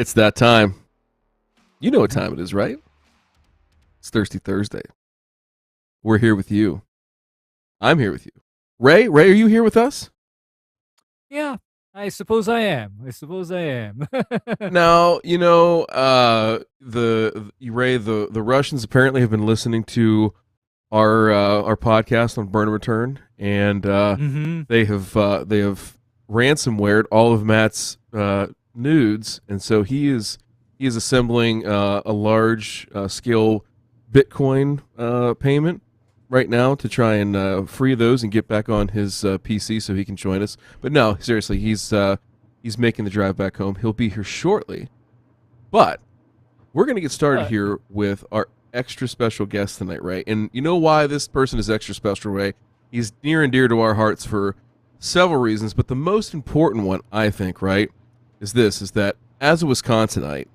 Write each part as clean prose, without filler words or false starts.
It's that time. You know what time it is, right? It's Thirsty Thursday. We're here with you. I'm here with you. Ray, are you here with us? Yeah, I suppose I am. Now, the Russians apparently have been listening to our podcast on Burn and Return, and Mm-hmm. they have ransomwared all of Matt's nudes, and so he is assembling a large scale Bitcoin payment right now to try and free those and get back on his PC so he can join us. But no, seriously, he's making the drive back home. He'll be here shortly, but we're gonna get started But here with our extra special guest tonight, Ray. And you know why this person is extra special, Ray? He's near and dear to our hearts for several reasons, but the most important one, I think, right, is that as a Wisconsinite,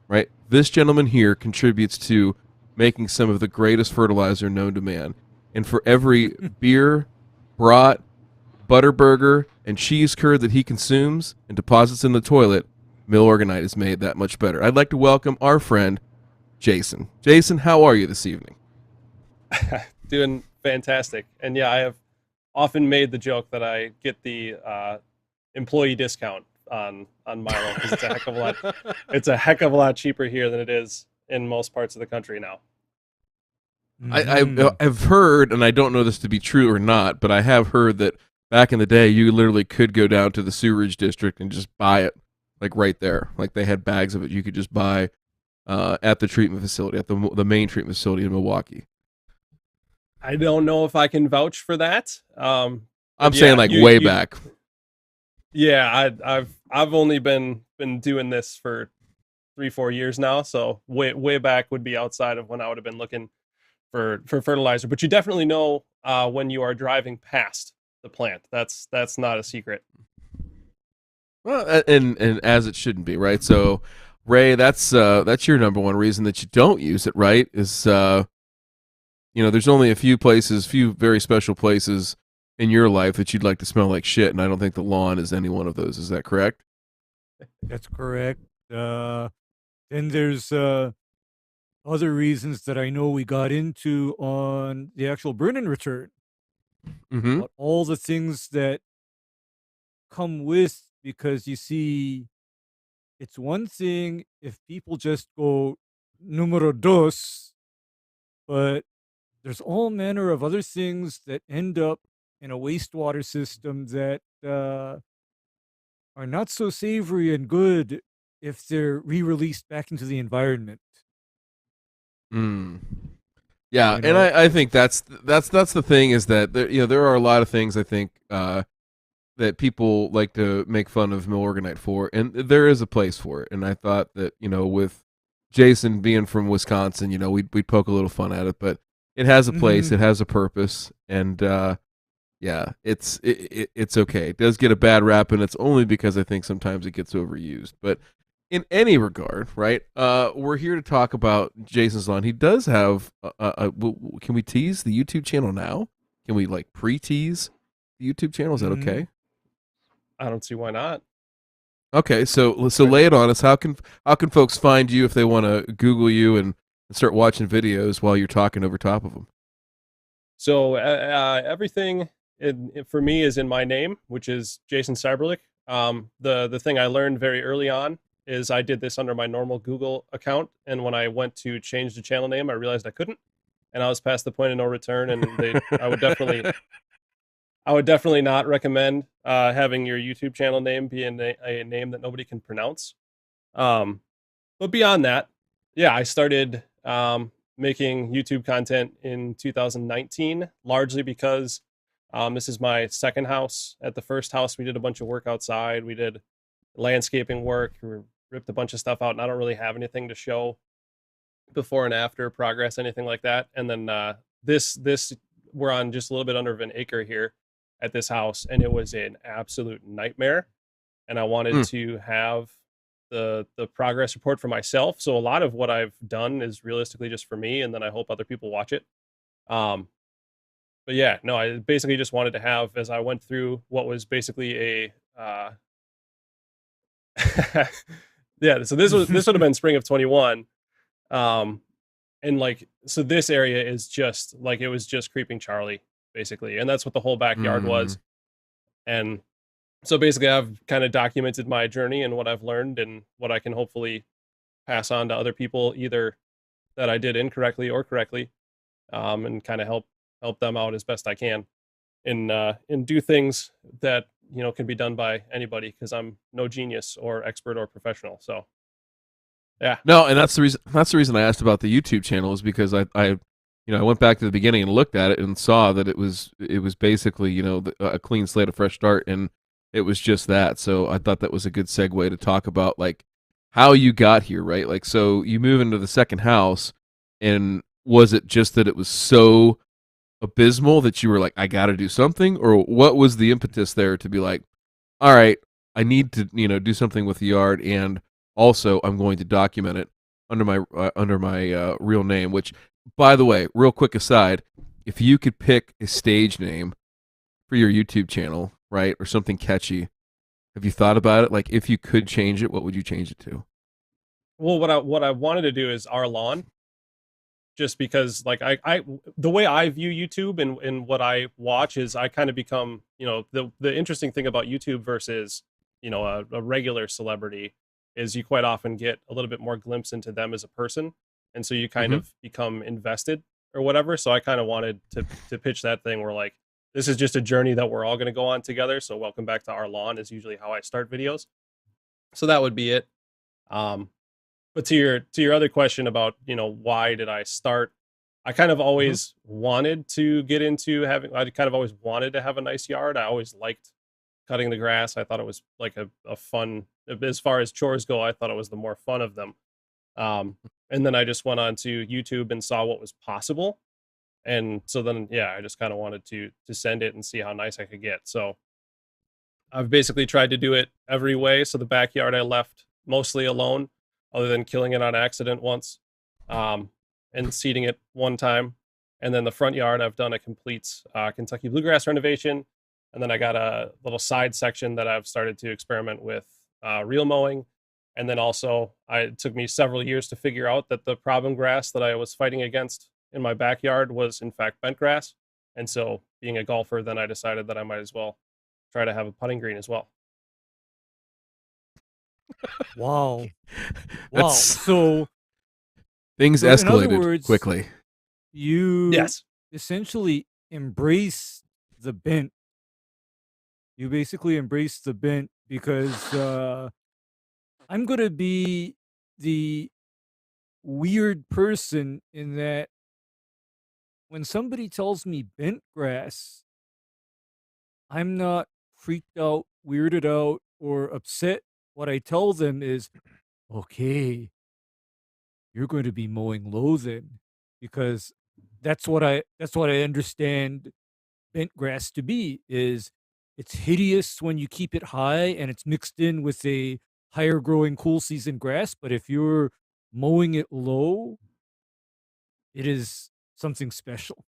right, this gentleman here contributes to making some of the greatest fertilizer known to man. And for every beer, brat, butterburger, and cheese curd that he consumes and deposits in the toilet, Mill Organite is made that much better. I'd like to welcome our friend, Jason. Jason, how are you this evening? Doing fantastic. And yeah, I have often made the joke that I get the employee discount on Milo because it's a heck of a lot cheaper here than it is in most parts of the country now. I've heard, and I don't know this to be true or not, but I have heard that back in the day, you literally could go down to the sewerage district and just buy it, like right there. Like they had bags of it you could just buy at the treatment facility, at the main treatment facility in Milwaukee. I don't know if I can vouch for that. I'm saying like way back. Yeah, I've only been doing this for 3-4 years now, so way back would be outside of when I would have been looking for fertilizer. But you definitely know when you are driving past the plant. That's not a secret. Well, and as it shouldn't be, right? So, Ray, that's your number one reason that you don't use it, right? Is there's only a few very special places in your life that you'd like to smell like shit, and I don't think the lawn is any one of those. Is that correct? that's correct. Then there's other reasons that I know we got into on the actual burn and return. Mm-hmm. About all the things that come with, because you see, it's one thing if people just go numero dos, but there's all manner of other things that end up in a wastewater system that are not so savory and good if they're re-released back into the environment. Mm. Yeah, You and know, I think that's the thing is that there are a lot of things I think that people like to make fun of Milorganite for, and there is a place for it. And I thought that with Jason being from Wisconsin, we'd poke a little fun at it, but it has a place, Mhm. it has a purpose, and yeah, it's okay. It does get a bad rap, and it's only because I think sometimes it gets overused. But in any regard, right? We're here to talk about Jason's lawn. He does have can we tease the YouTube channel now? Can we like pre-tease the YouTube channel? Is that Mhm. okay? I don't see why not. Okay, so lay it on us. How can folks find you if they want to Google you and start watching videos while you're talking over top of them? So everything for me is in my name, which is Jason Seiberlich. The thing I learned very early on is I did this under my normal Google account, and when I went to change the channel name, I realized I couldn't, and I was past the point of no return. And I would definitely not recommend having your YouTube channel name be a name that nobody can pronounce. Um, but beyond that, yeah, I started making YouTube content in 2019, largely because this is my second house. At the first house, we did a bunch of work outside. We did landscaping work. We ripped a bunch of stuff out, and I don't really have anything to show before and after progress, anything like that. And then this we're on just a little bit under of an acre here at this house, and it was an absolute nightmare. And I wanted Mm. to have the progress report for myself. So a lot of what I've done is realistically just for me, and then I hope other people watch it. Um, but yeah, no, I basically just wanted to have, as I went through what was basically a Yeah, so this would have been spring of 21. And like, so this area is just like, it was just Creeping Charlie basically, and that's what the whole backyard was. And so basically I've kind of documented my journey and what I've learned and what I can hopefully pass on to other people, either that I did incorrectly or correctly, and kind of help them out as best I can, and do things that can be done by anybody, because I'm no genius or expert or professional. So yeah. No, and that's the reason. That's the reason I asked about the YouTube channel, is because I went back to the beginning and looked at it and saw that it was basically a clean slate, a fresh start, and it was just that. So I thought that was a good segue to talk about like how you got here, right? Like, so you move into the second house, and was it just that it was so abysmal that you were like, I got to do something, or what was the impetus there to be like, all right, I need to do something with the yard, and also I'm going to document it under my real name. Which, by the way, real quick aside, if you could pick a stage name for your YouTube channel, right, or something catchy, have you thought about it? Like, if you could change it, what would you change it to? Well, what I wanted to do is Our Lawn, just because like I the way I view YouTube and what I watch is I kind of become, the interesting thing about YouTube versus, a regular celebrity is you quite often get a little bit more glimpse into them as a person. And so you kind of become invested or whatever. So I kind of wanted to pitch that thing where like, this is just a journey that we're all going to go on together. So welcome back to Our Lawn is usually how I start videos. So that would be it. But to your other question about, why did I start? I kind of always wanted to get into I kind of always wanted to have a nice yard. I always liked cutting the grass. I thought it was like a fun, as far as chores go, I thought it was the more fun of them. And then I just went on to YouTube and saw what was possible. And so then, yeah, I just kind of wanted to send it and see how nice I could get. So I've basically tried to do it every way. So the backyard I left mostly alone, other than killing it on accident once, and seeding it one time. And then the front yard, I've done a complete Kentucky bluegrass renovation. And then I got a little side section that I've started to experiment with reel mowing. And then also, it took me several years to figure out that the problem grass that I was fighting against in my backyard was in fact bent grass. And so being a golfer, then I decided that I might as well try to have a putting green as well. Wow. That's- So Things So in other escalated words- quickly. you Yes. essentially embrace the bent. You basically embrace the bent because I'm going to be the weird person in that when somebody tells me bent grass, I'm not freaked out, weirded out, or upset. What I tell them is, okay, you're going to be mowing low then, because that's what I understand bent grass to be. Is it's hideous when you keep it high and it's mixed in with a higher growing cool season grass, but if you're mowing it low, it is something special.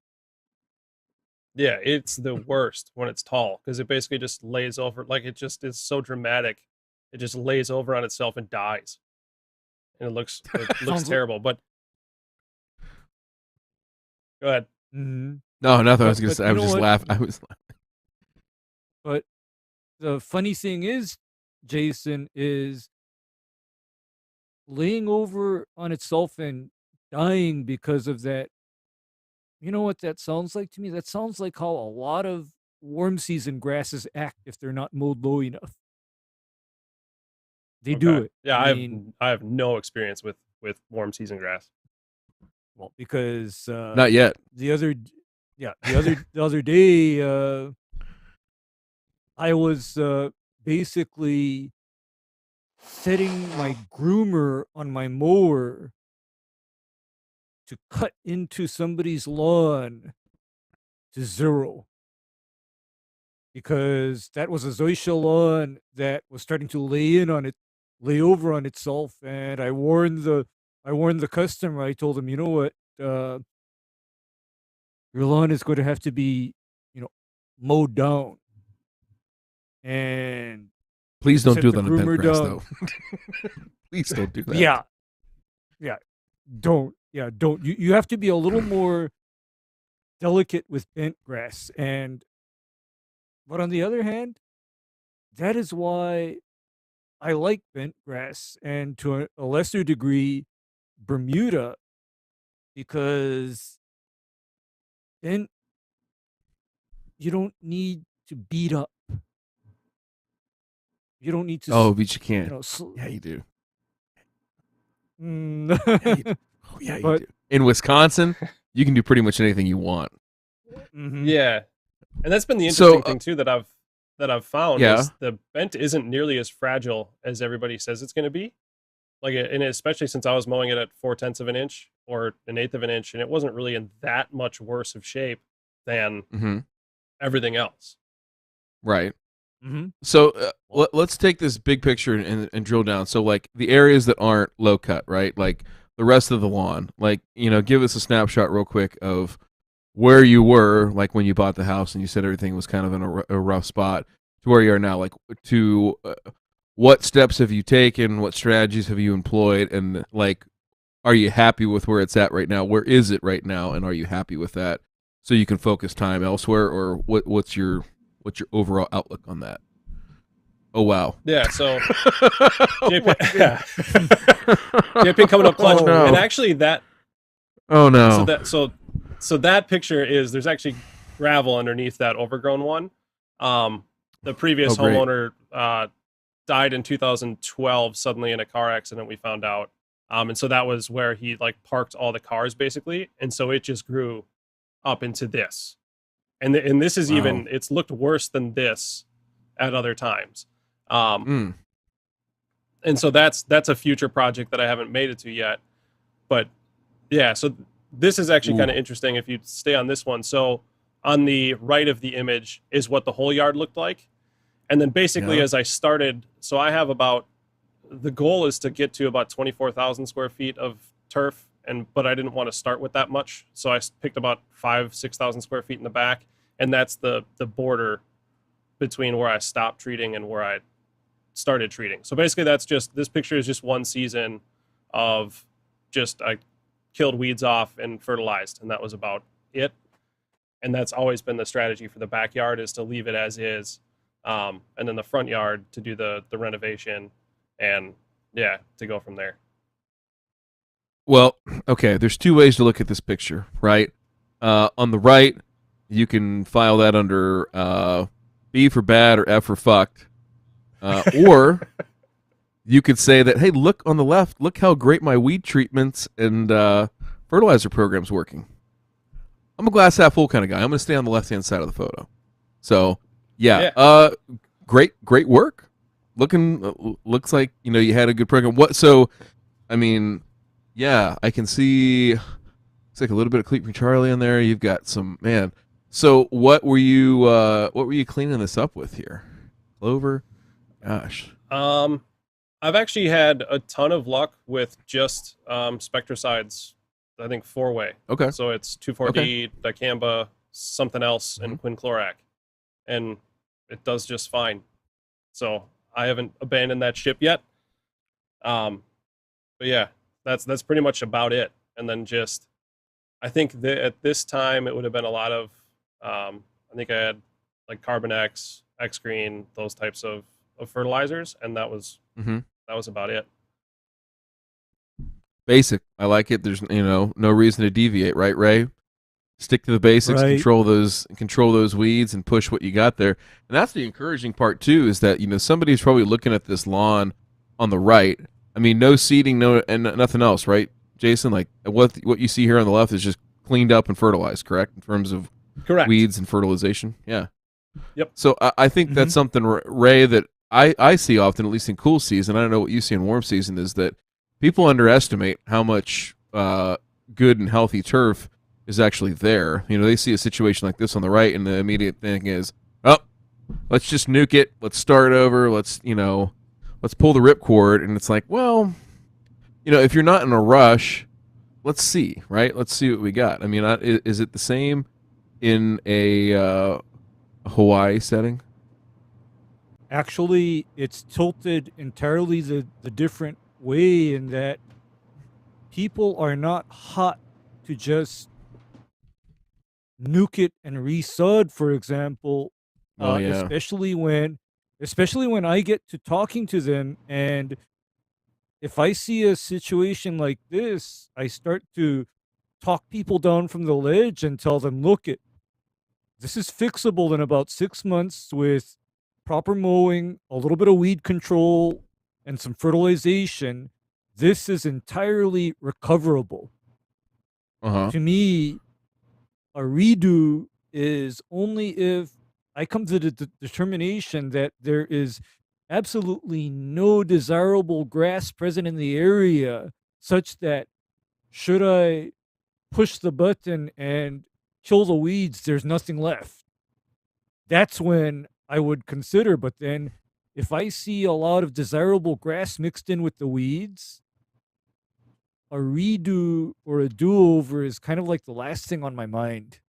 Yeah, it's the worst when it's tall, because it basically just lays over, like it just is so dramatic. It just lays over on itself and dies. And it looks Sounds- terrible, but go ahead. Mhm. No, nothing. I But- was gonna but say. you I was know just what? laughing. I was. But the funny thing is, Jason, is laying over on itself and dying because of that. You know what that sounds like to me? That sounds like how a lot of warm season grasses act if they're not mowed low enough. They do Okay. it. Yeah, I mean, I have no experience with warm season grass. well, because Not yet. the other day, I was basically setting my groomer on my mower to cut into somebody's lawn to zero, because that was a zoysia lawn that was starting to lay over on itself, and I warned the customer. I told him, you know what, your lawn is going to have to be, mowed down. And Please don't Except do the that on bent groomer grass, don't. though. Please don't do that. Yeah, yeah. Don't. Yeah, don't. You have to be a little more delicate with bent grass, but on the other hand, that is why I like bent grass, and to a lesser degree, Bermuda, because bent you don't need to beat up. You don't need to, Oh, but you can't. you know. Yeah, you do. Yeah, you do. Oh, yeah, you but do. In Wisconsin, you can do pretty much anything you want. Yeah, and that's been the So, interesting thing too that I've found Yeah. is the bent isn't nearly as fragile as everybody says it's going to be. Like, and especially since I was mowing it at 4/10 of an inch or an eighth of an inch, and it wasn't really in that much worse of shape than Mm-hmm. everything else. Right. Mm-hmm. So let's take this big picture and drill down. So like the areas that aren't low cut, right? Like the rest of the lawn. Like, give us a snapshot real quick of where you were, like when you bought the house and you said everything was kind of in a rough spot, to where you are now. Like to what steps have you taken? What strategies have you employed? And like, are you happy with where it's at right now? Where is it right now? And are you happy with that? So you can focus time elsewhere, or what's your overall outlook on that? Oh wow! Yeah, so Oh, JP coming up clutch, Oh, no. and actually that Oh no! so that picture is there's actually gravel underneath that overgrown one. The previous Oh, great. homeowner died in 2012 suddenly in a car accident. We found out, and so that was where he like parked all the cars basically, and so it just grew up into this, and this is Wow. even it's looked worse than this at other times. And so that's a future project that I haven't made it to yet, but yeah, so this is actually kind of interesting if you stay on this one. So on the right of the image is what the whole yard looked like, and then basically as I started, so I have the goal is to get to about 24,000 square feet of turf, but I didn't want to start with that much, so I picked about 6,000 square feet in the back, and that's the border between where I stopped treating and where I started treating. So basically this picture is just one season of just I killed weeds off and fertilized, and that was about it. And that's always been the strategy for the backyard, is to leave it as is, and then the front yard to do the renovation, and yeah, to go from there. Well, okay, there's two ways to look at this picture, right? On the right, you can file that under B for bad or F for fucked. Or you could say that, hey, look on the left, look how great my weed treatments and fertilizer program's working. I'm a glass half full kind of guy. I'm going to stay on the left-hand side of the photo. So, yeah. Great work. Looks like, you had a good program. I mean, yeah, I can see it's like a little bit of Cleat Charlie in there. You've got some, man. So what were you cleaning this up with here? Clover? Gosh. I've actually had a ton of luck with just Spectricides, I think 4-way. Okay. So it's 2,4-D, dicamba, something else, and quinclorac. And it does just fine. So I haven't abandoned that ship yet. But yeah, that's pretty much about it. And then just, I think at this time it would have been a lot of, I think I had like Carbon X, X Green, those types of fertilizers, and that was about it. Basic. I like it. There's no reason to deviate, right, Ray? Stick to the basics, Right. control those weeds, and push what you got there. And that's the encouraging part too, is that somebody's probably looking at this lawn on the right. I mean, no seeding, and nothing else, right, Jason? Like what you see here on the left is just cleaned up and fertilized, correct? In terms of weeds and fertilization, yeah. Yep. So I think that's something, Ray, that I see often, at least in cool season. I don't know what you see in warm season, is that people underestimate how much good and healthy turf is actually there. They see a situation like this on the right, and the immediate thing is, oh, let's just nuke it. Let's start over. Let's pull the ripcord. And it's like, well, if you're not in a rush, let's see, right? Let's see what we got. I mean, is it the same in a Hawaii setting? Actually, it's tilted entirely the different way in that people are not hot to just nuke it and resod, for example, Oh yeah. especially when I get to talking to them, and if I see a situation like this, I start to talk people down from the ledge and tell them, look, this is fixable in about 6 months with proper mowing, a little bit of weed control, and some fertilization. This is entirely recoverable. Uh-huh. To me, a redo is only if I come to the determination that there is absolutely no desirable grass present in the area, such that should I push the button and kill the weeds, there's nothing left. That's when I would consider. But then if I see a lot of desirable grass mixed in with the weeds, a redo or a do-over is kind of like the last thing on my mind.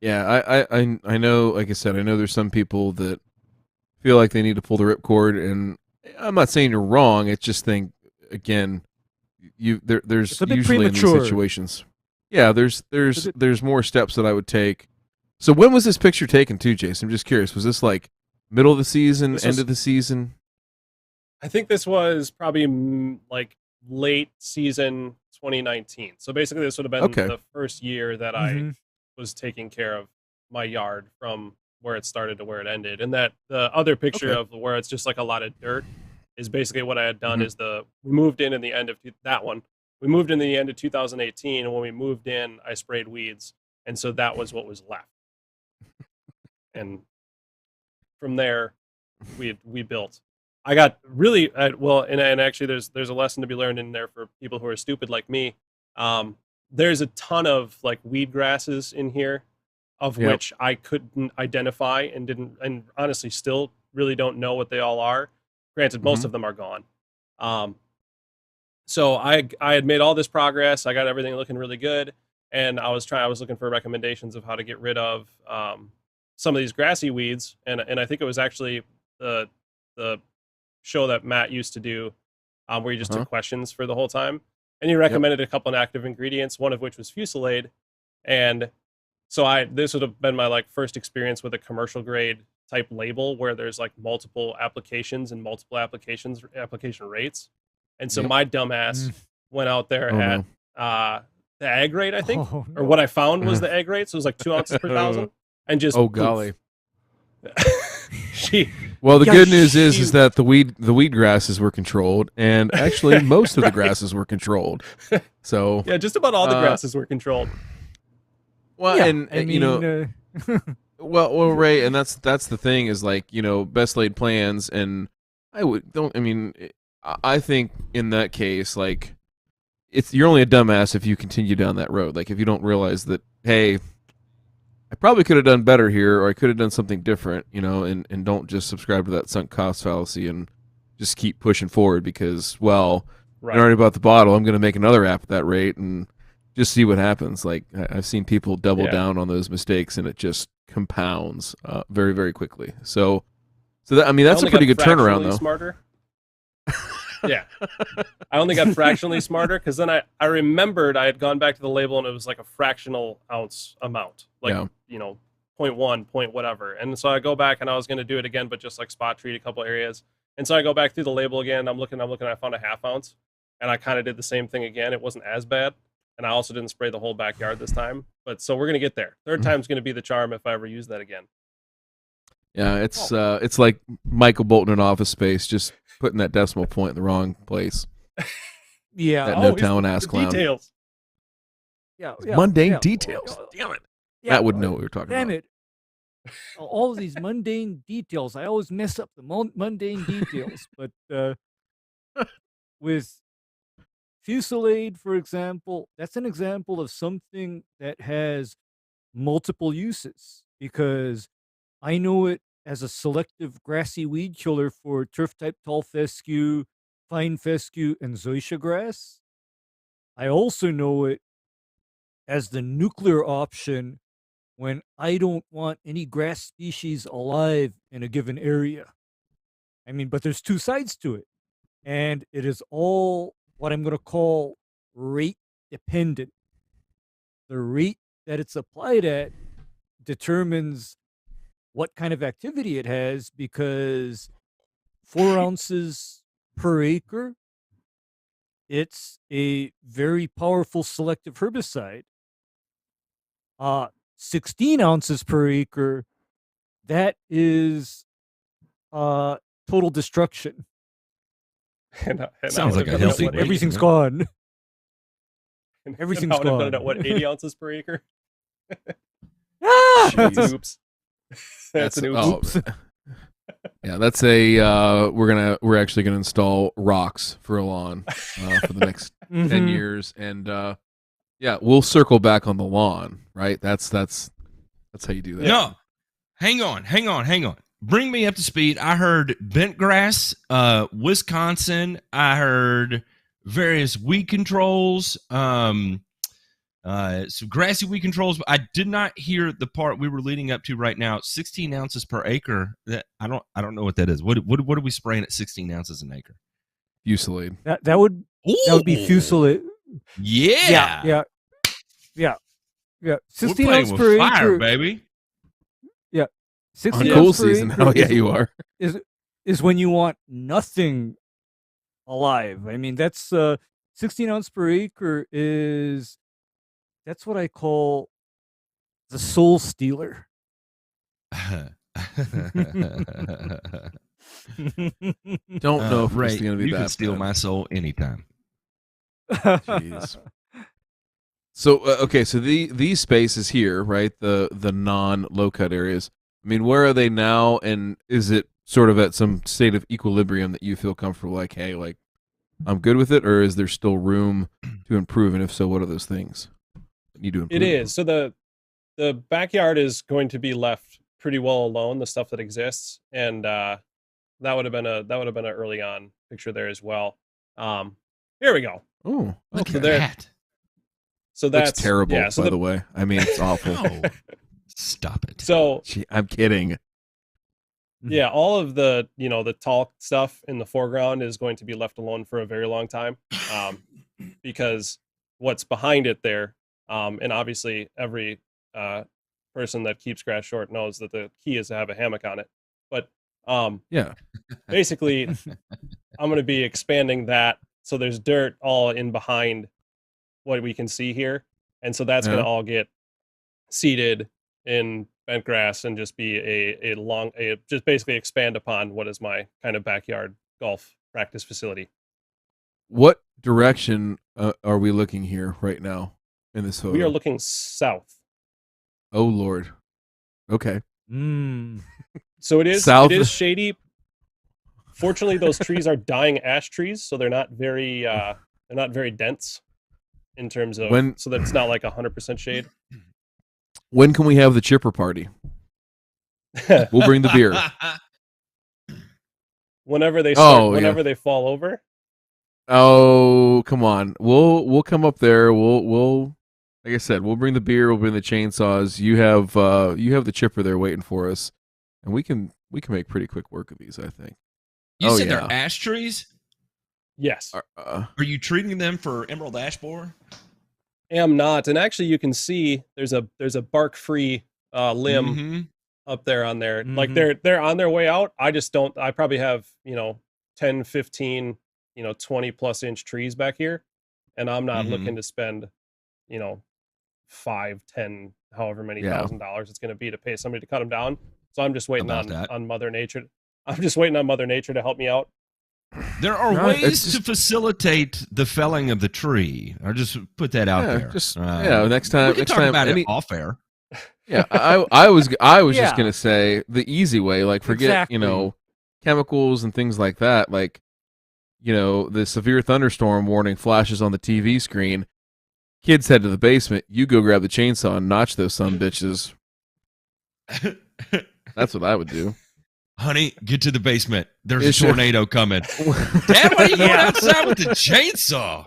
Yeah, I know, like I said, I know there's some people that feel like they need to pull the ripcord, and I'm not saying you're wrong. It's just think, again, there's It's a bit usually in these premature. situations. Yeah, It's a bit- there's more steps that I would take. So when was this picture taken too, Jason? I'm just curious. Was this like middle of the season, This end was- of the season? I think this was probably like late season 2019. So basically, this would have been Okay. the first year that I Mhm. was taking care of my yard from where it started to where it ended. And that the other picture Okay. of where it's just like a lot of dirt is basically what I had done. Mhm. Is we moved in the end of that one. We moved in the end of 2018, and when we moved in, I sprayed weeds, and so that was what was left. And from there, we built. I got really well, and actually, there's a lesson to be learned in there for people who are stupid like me. There's a ton of like weed grasses in here, of Yep. which I couldn't identify and didn't, and honestly, still really don't know what they all are. Granted, most Mhm. of them are gone. So I had made all this progress. I got everything looking really good, and I was looking for recommendations of how to get rid of some of these grassy weeds, and I think it was actually the show that Matt used to do, where he just Uh-huh. took questions for the whole time, and he recommended a couple of active ingredients, one of which was Fungicide, and so this would have been my like first experience with a commercial grade type label where there's like multiple applications and multiple application rates, and so Yep. my dumbass went out there Oh, at no. the egg rate, I think, Oh, or no. what I found was the egg rate, so it was like 2 ounces per thousand, and just Oh poof. golly. she Well, the Yeah, good news is shoot. that the weed grasses were controlled, and actually most of the Right. grasses were controlled. So Yeah, just about all the Uh, grasses were controlled. well, Yeah, and I mean, you know, well, Ray, and that's the thing is like best laid plans, and I think in that case like you're only a dumbass if you continue down that road. Like if you don't realize that, hey, I probably could have done better here, or I could have done something different, and don't just subscribe to that sunk cost fallacy and just keep pushing forward because, well, Right. I already bought the bottle. I'm going to make another app at that rate and just see what happens. Like I've seen people double Yeah. down on those mistakes, and it just compounds very, very quickly. So that's I a only pretty got good turnaround, fractionally though. Smarter. Yeah, I only got fractionally smarter because then I remembered I had gone back to the label and it was like a fractional ounce amount, like Yeah. 0.1 point whatever. And so I go back and I was going to do it again, but just like spot treat a couple areas. And so I go back through the label again. I'm looking. I found a half ounce, and I kind of did the same thing again. It wasn't as bad, and I also didn't spray the whole backyard this time. But so we're gonna get there. Third time's gonna be the charm if I ever use that again. Yeah, it's like Michael Bolton in Office Space, just putting that decimal point in the wrong place. yeah, That Oh, no he's talent the ass clown. details. yeah, Mundane yeah. details. Damn it. Yeah, Matt wouldn't know what we were talking damn about. it. All of these mundane details. I always mess up the mundane details. But with Fusillade, for example, that's an example of something that has multiple uses because I know it as a selective grassy weed killer for turf type tall fescue, fine fescue, and zoysia grass. I also know it as the nuclear option when I don't want any grass species alive in a given area. I mean, but there's two sides to it. And it is all what I'm going to call rate dependent. The rate that it's applied at determines what kind of activity it has, because 4 ounces per acre, it's a very powerful selective herbicide. 16 ounces per acre, that is total destruction. Sounds like a healthy weight. Everything's gone. Everything's I would have done it gone. at what, 80 ounces per acre? Ah! That's Jeez. an oops. That's an oops. Yeah, that's a we're actually gonna install rocks for a lawn for the next 10 Mhm. years, and yeah, we'll circle back on the lawn, right? That's how you do that. No, hang on. Bring me up to speed. I heard bent grass, Wisconsin. I heard various weed controls, some grassy weed controls. But I did not hear the part we were leading up to right now. 16 ounces per acre. That I don't know what that is. What are we spraying at 16 ounces an acre? Fusilade. That would be Ooh. Fusillade. Yeah. Yeah. We're 16 playing ounces with per fire, acre. baby. 16 On cool ounces per season. acre Oh yeah, you are. is when you want nothing alive. I mean, that's 16 ounce per acre is, that's what I call the soul stealer. Don't know if Ray, it's gonna be you that can steal bad. my soul anytime. Jeez. So okay, so these spaces here, right? The non low cut areas. I mean, where are they now? And is it sort of at some state of equilibrium that you feel comfortable? Like, hey, like I'm good with it, or is there still room to improve? And if so, what are those things that need to improve? It is. So the backyard is going to be left pretty well alone, the stuff that exists, and that would have been an early on picture there as well. Here we go. Oh, Look okay. at there- that. So That's that's terrible. Yeah, so by the way, I mean it's awful. Oh, stop it. so Gee, I'm kidding. yeah, all of the the tall stuff in the foreground is going to be left alone for a very long time, because what's behind it there, and obviously every person that keeps grass short knows that the key is to have a hammock on it. But Yeah. basically, I'm going to be expanding that so there's dirt all in behind what we can see here, and so that's going Yeah. to all get seeded in bent grass and just be just basically expand upon what is my kind of backyard golf practice facility. What direction are we looking here right now in this photo? We are looking south. Oh Lord. Okay. So it South. is shady. Fortunately, those trees are dying ash trees, so they're not very dense in terms of so that it's not like 100% shade. When can we have the chipper party? We'll bring the beer. Whenever they they fall over. Oh, come on. We'll come up there. We'll like I said, we'll bring the beer, we'll bring the chainsaws. You have the chipper there waiting for us. And we can make pretty quick work of these, I think. You said yeah. they're ash trees? Yes. Are you treating them for emerald ash borer? Am not. And actually you can see there's a bark free limb up there on there. Like they're on their way out. I probably have 10, 15, 20 plus inch trees back here, and I'm not looking to spend 5, 10, however many $1,000 it's going to be to pay somebody to cut them down. So I'm just waiting on Mother Nature. I'm just waiting on Mother Nature to help me out. There are ways to facilitate the felling of the tree. I'll just put that out there. Next time. We can talk about it off air. Yeah, I was just gonna say the easy way, like forget chemicals and things like that. Like the severe thunderstorm warning flashes on the TV screen. Kids head to the basement. You go grab the chainsaw and notch those son bitches. That's what I would do. Honey, get to the basement. There's a tornado coming. Dad, why are you going outside with the chainsaw?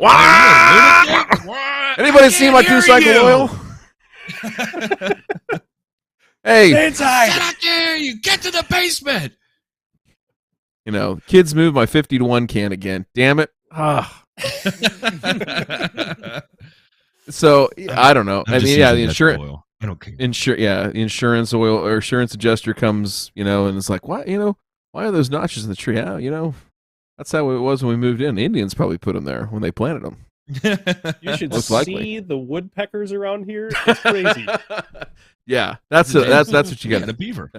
Anybody see my 2-cycle oil? Hey, Stay inside. Get out there! You get to the basement. Kids move my 50 to 1 can again. Damn it. So I don't know. I'm I just mean, yeah, the using vegetable insurance, oil. I don't care. the insurance oil or insurance adjuster comes, and it's like, why are those notches in the tree? Yeah, that's how it was when we moved in. The Indians probably put them there when they planted them. You should Most see likely. the woodpeckers around here. It's crazy. Yeah, that's what you got. The beaver.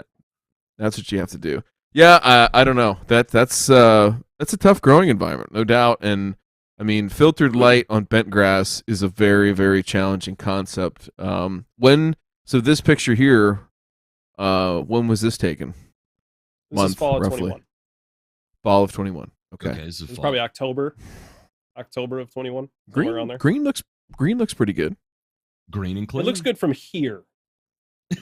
That's what you have to do. Yeah, I don't know. That's a tough growing environment, no doubt. And I mean, filtered light on bent grass is a very, very challenging concept. So this picture here, when was this taken? This is fall of roughly. 21. Fall of 21. Okay. This is It's probably October of 21. Somewhere around there. Green looks pretty good. green and clean. It looks good from here.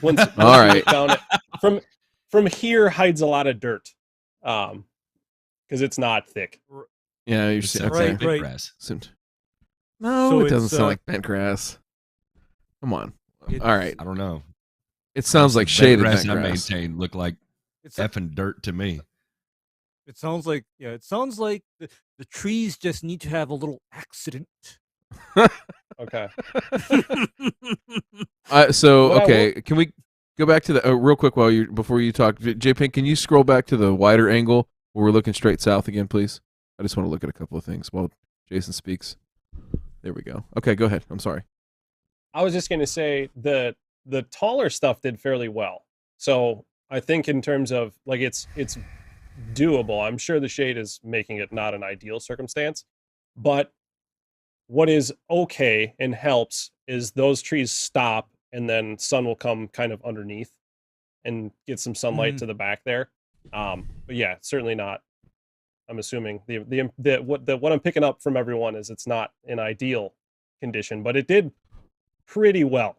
Once All right. you get down it, from here hides a lot of dirt, because it's not thick. Yeah, you're It saying sounds okay. like big Right. grass. No, So it doesn't it's, sound like bent grass. Come on. It's- All right. I don't know. It sounds like Bent shaded grass bent I grass. maintain look like It's effing dirt to me. It sounds like it sounds like the trees just need to have a little accident. Okay. So What I okay, can we go back to the real quick before you talk, J Pink? Can you scroll back to the wider angle where we're looking straight south again, please? I just want to look at a couple of things while Jason speaks. There we go. Okay, go ahead. I'm sorry. I was just going to say the taller stuff did fairly well. So I think in terms of like it's doable. I'm sure the shade is making it not an ideal circumstance, but what is okay and helps is those trees stop and then sun will come kind of underneath and get some sunlight to the back there. But yeah, certainly not. I'm assuming what I'm picking up from everyone is it's not an ideal condition, but it did pretty well.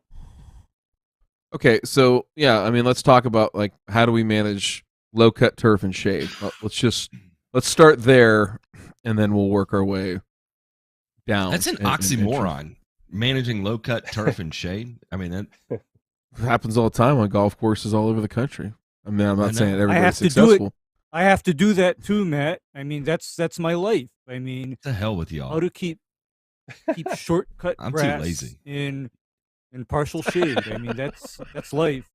Okay, so yeah, I mean, let's talk about like how do we manage low cut turf and shade. Let's start there, and then we'll work our way down. That's an oxymoron. Managing low cut turf and shade. I mean, that happens all the time on golf courses all over the country. I mean, I'm I not know. saying I everybody's have to do successful. it. I have to do that too, Matt. I mean, that's my life. I mean, what the hell with y'all. how to keep shortcut I'm too grass lazy. in partial shade. I mean, that's life.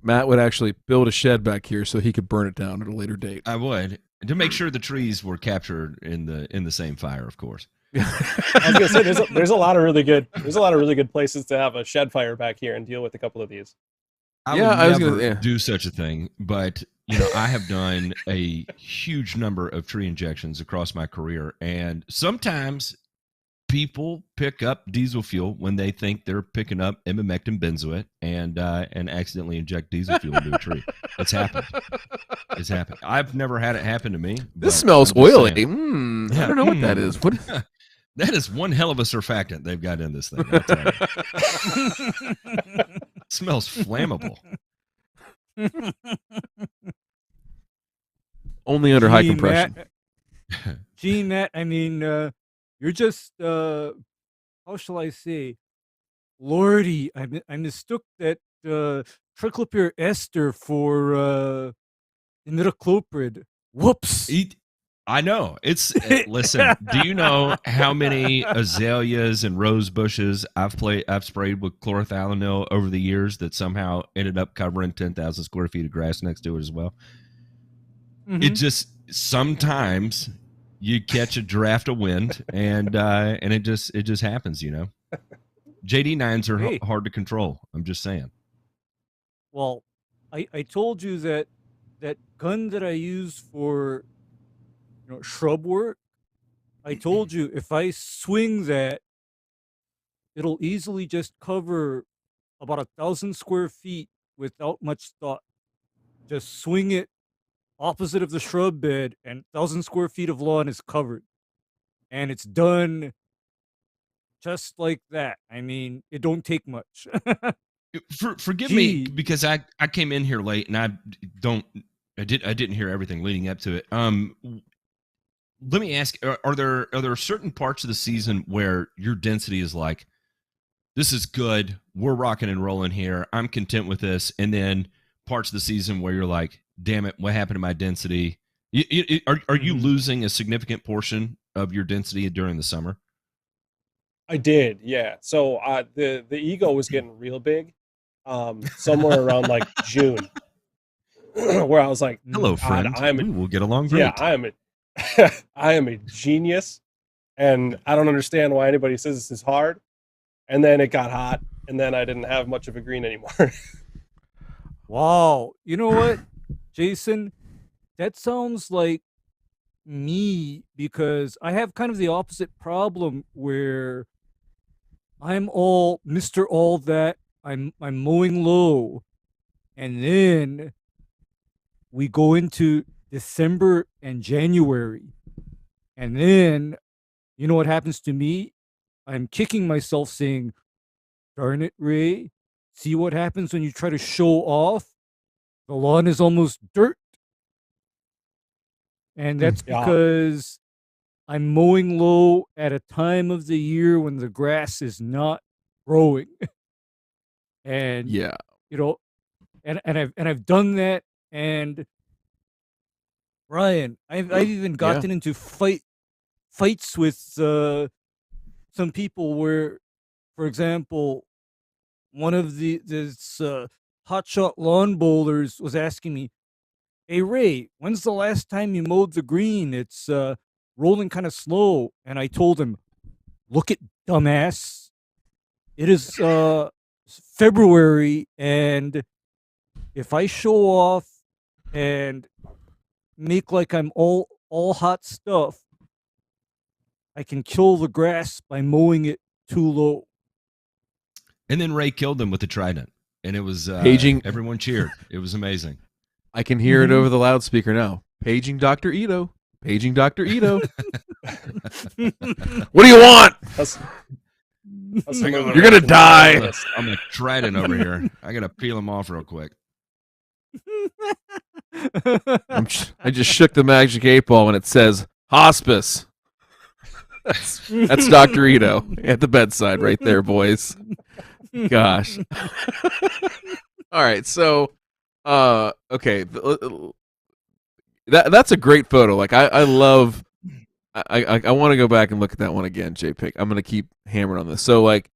Matt would actually build a shed back here so he could burn it down at a later date. I would to make sure the trees were captured in the same fire, of course. I was gonna say there's a lot of really good places to have a shed fire back here and deal with a couple of these. I Yeah, would I was never gonna- yeah. do such a thing, but I have done a huge number of tree injections across my career, and sometimes people pick up diesel fuel when they think they're picking up imimectin benzoate and accidentally inject diesel fuel into a tree. It's happened. It's happened. I've never had it happen to me. This but smells I'm just oily. saying. I don't know what that is. What? That is one hell of a surfactant they've got in this thing. I'll tell you. It smells flammable. Only under high Gee, compression. Matt, I mean, you're just how shall I say, Lordy, I mistook that triclopyr ester for imidacloprid. Whoops. I know. It's listen, do you know how many azaleas and rose bushes I've sprayed with chlorothalonil over the years that somehow ended up covering 10,000 square feet of grass next to it as well? Mhm. It just sometimes you catch a draft of wind and it just happens, JD9s are Hey. hard to control. I'm just saying. Well, I told you that gun that I use for shrub work, I told you if I swing that, it'll easily just cover about 1,000 square feet without much thought. Just swing it opposite of the shrub bed, and 1,000 square feet of lawn is covered. And it's done just like that. I mean, it don't take much. Forgive me Gee. because I came in here late and I didn't hear everything leading up to it. Let me ask: Are there certain parts of the season where your density is like this is good. We're rocking and rolling here. I'm content with this. And then parts of the season where you're like, damn it, what happened to my density? Are you losing a significant portion of your density during the summer? I did, yeah. So the ego was getting real big, somewhere around like June, where I was like, hello, God, friend. We will get along great. Yeah, I am a genius, and I don't understand why anybody says this is hard. And then it got hot, and then I didn't have much of a green anymore. Wow. You know what, Jason? That sounds like me, because I have kind of the opposite problem where I'm all Mr. All That. I'm mowing low. And then we go into December and January. And then you know what happens to me? I'm kicking myself saying, darn it, Ray. See what happens when you try to show off? The lawn is almost dirt. And that's Yeah. because I'm mowing low at a time of the year when the grass is not growing. And Yeah. you know, and I've done that. And Ryan, I've even gotten into fights with some people where, for example, one of this hotshot lawn bowlers was asking me, "Hey Ray, when's the last time you mowed the green? It's rolling kind of slow." And I told him, "Look it, dumbass. It is February, and if I show off and make like I'm all hot stuff, I can kill the grass by mowing it too low." And then Ray killed them with the trident. And it was Paging. everyone cheered. It was amazing. I can hear it over the loudspeaker now. Paging Dr. Ito. Paging Dr. Ito. What do you want? You're going to die. I'm a trident over here. I got to peel him off real quick. I just shook the magic 8-ball when it says hospice. That's Dr. Ito at the bedside right there, boys. Gosh. All right, so okay, that's a great photo. Like I love. I want to go back and look at that one again, JPIC. I'm gonna keep hammering on this. So like,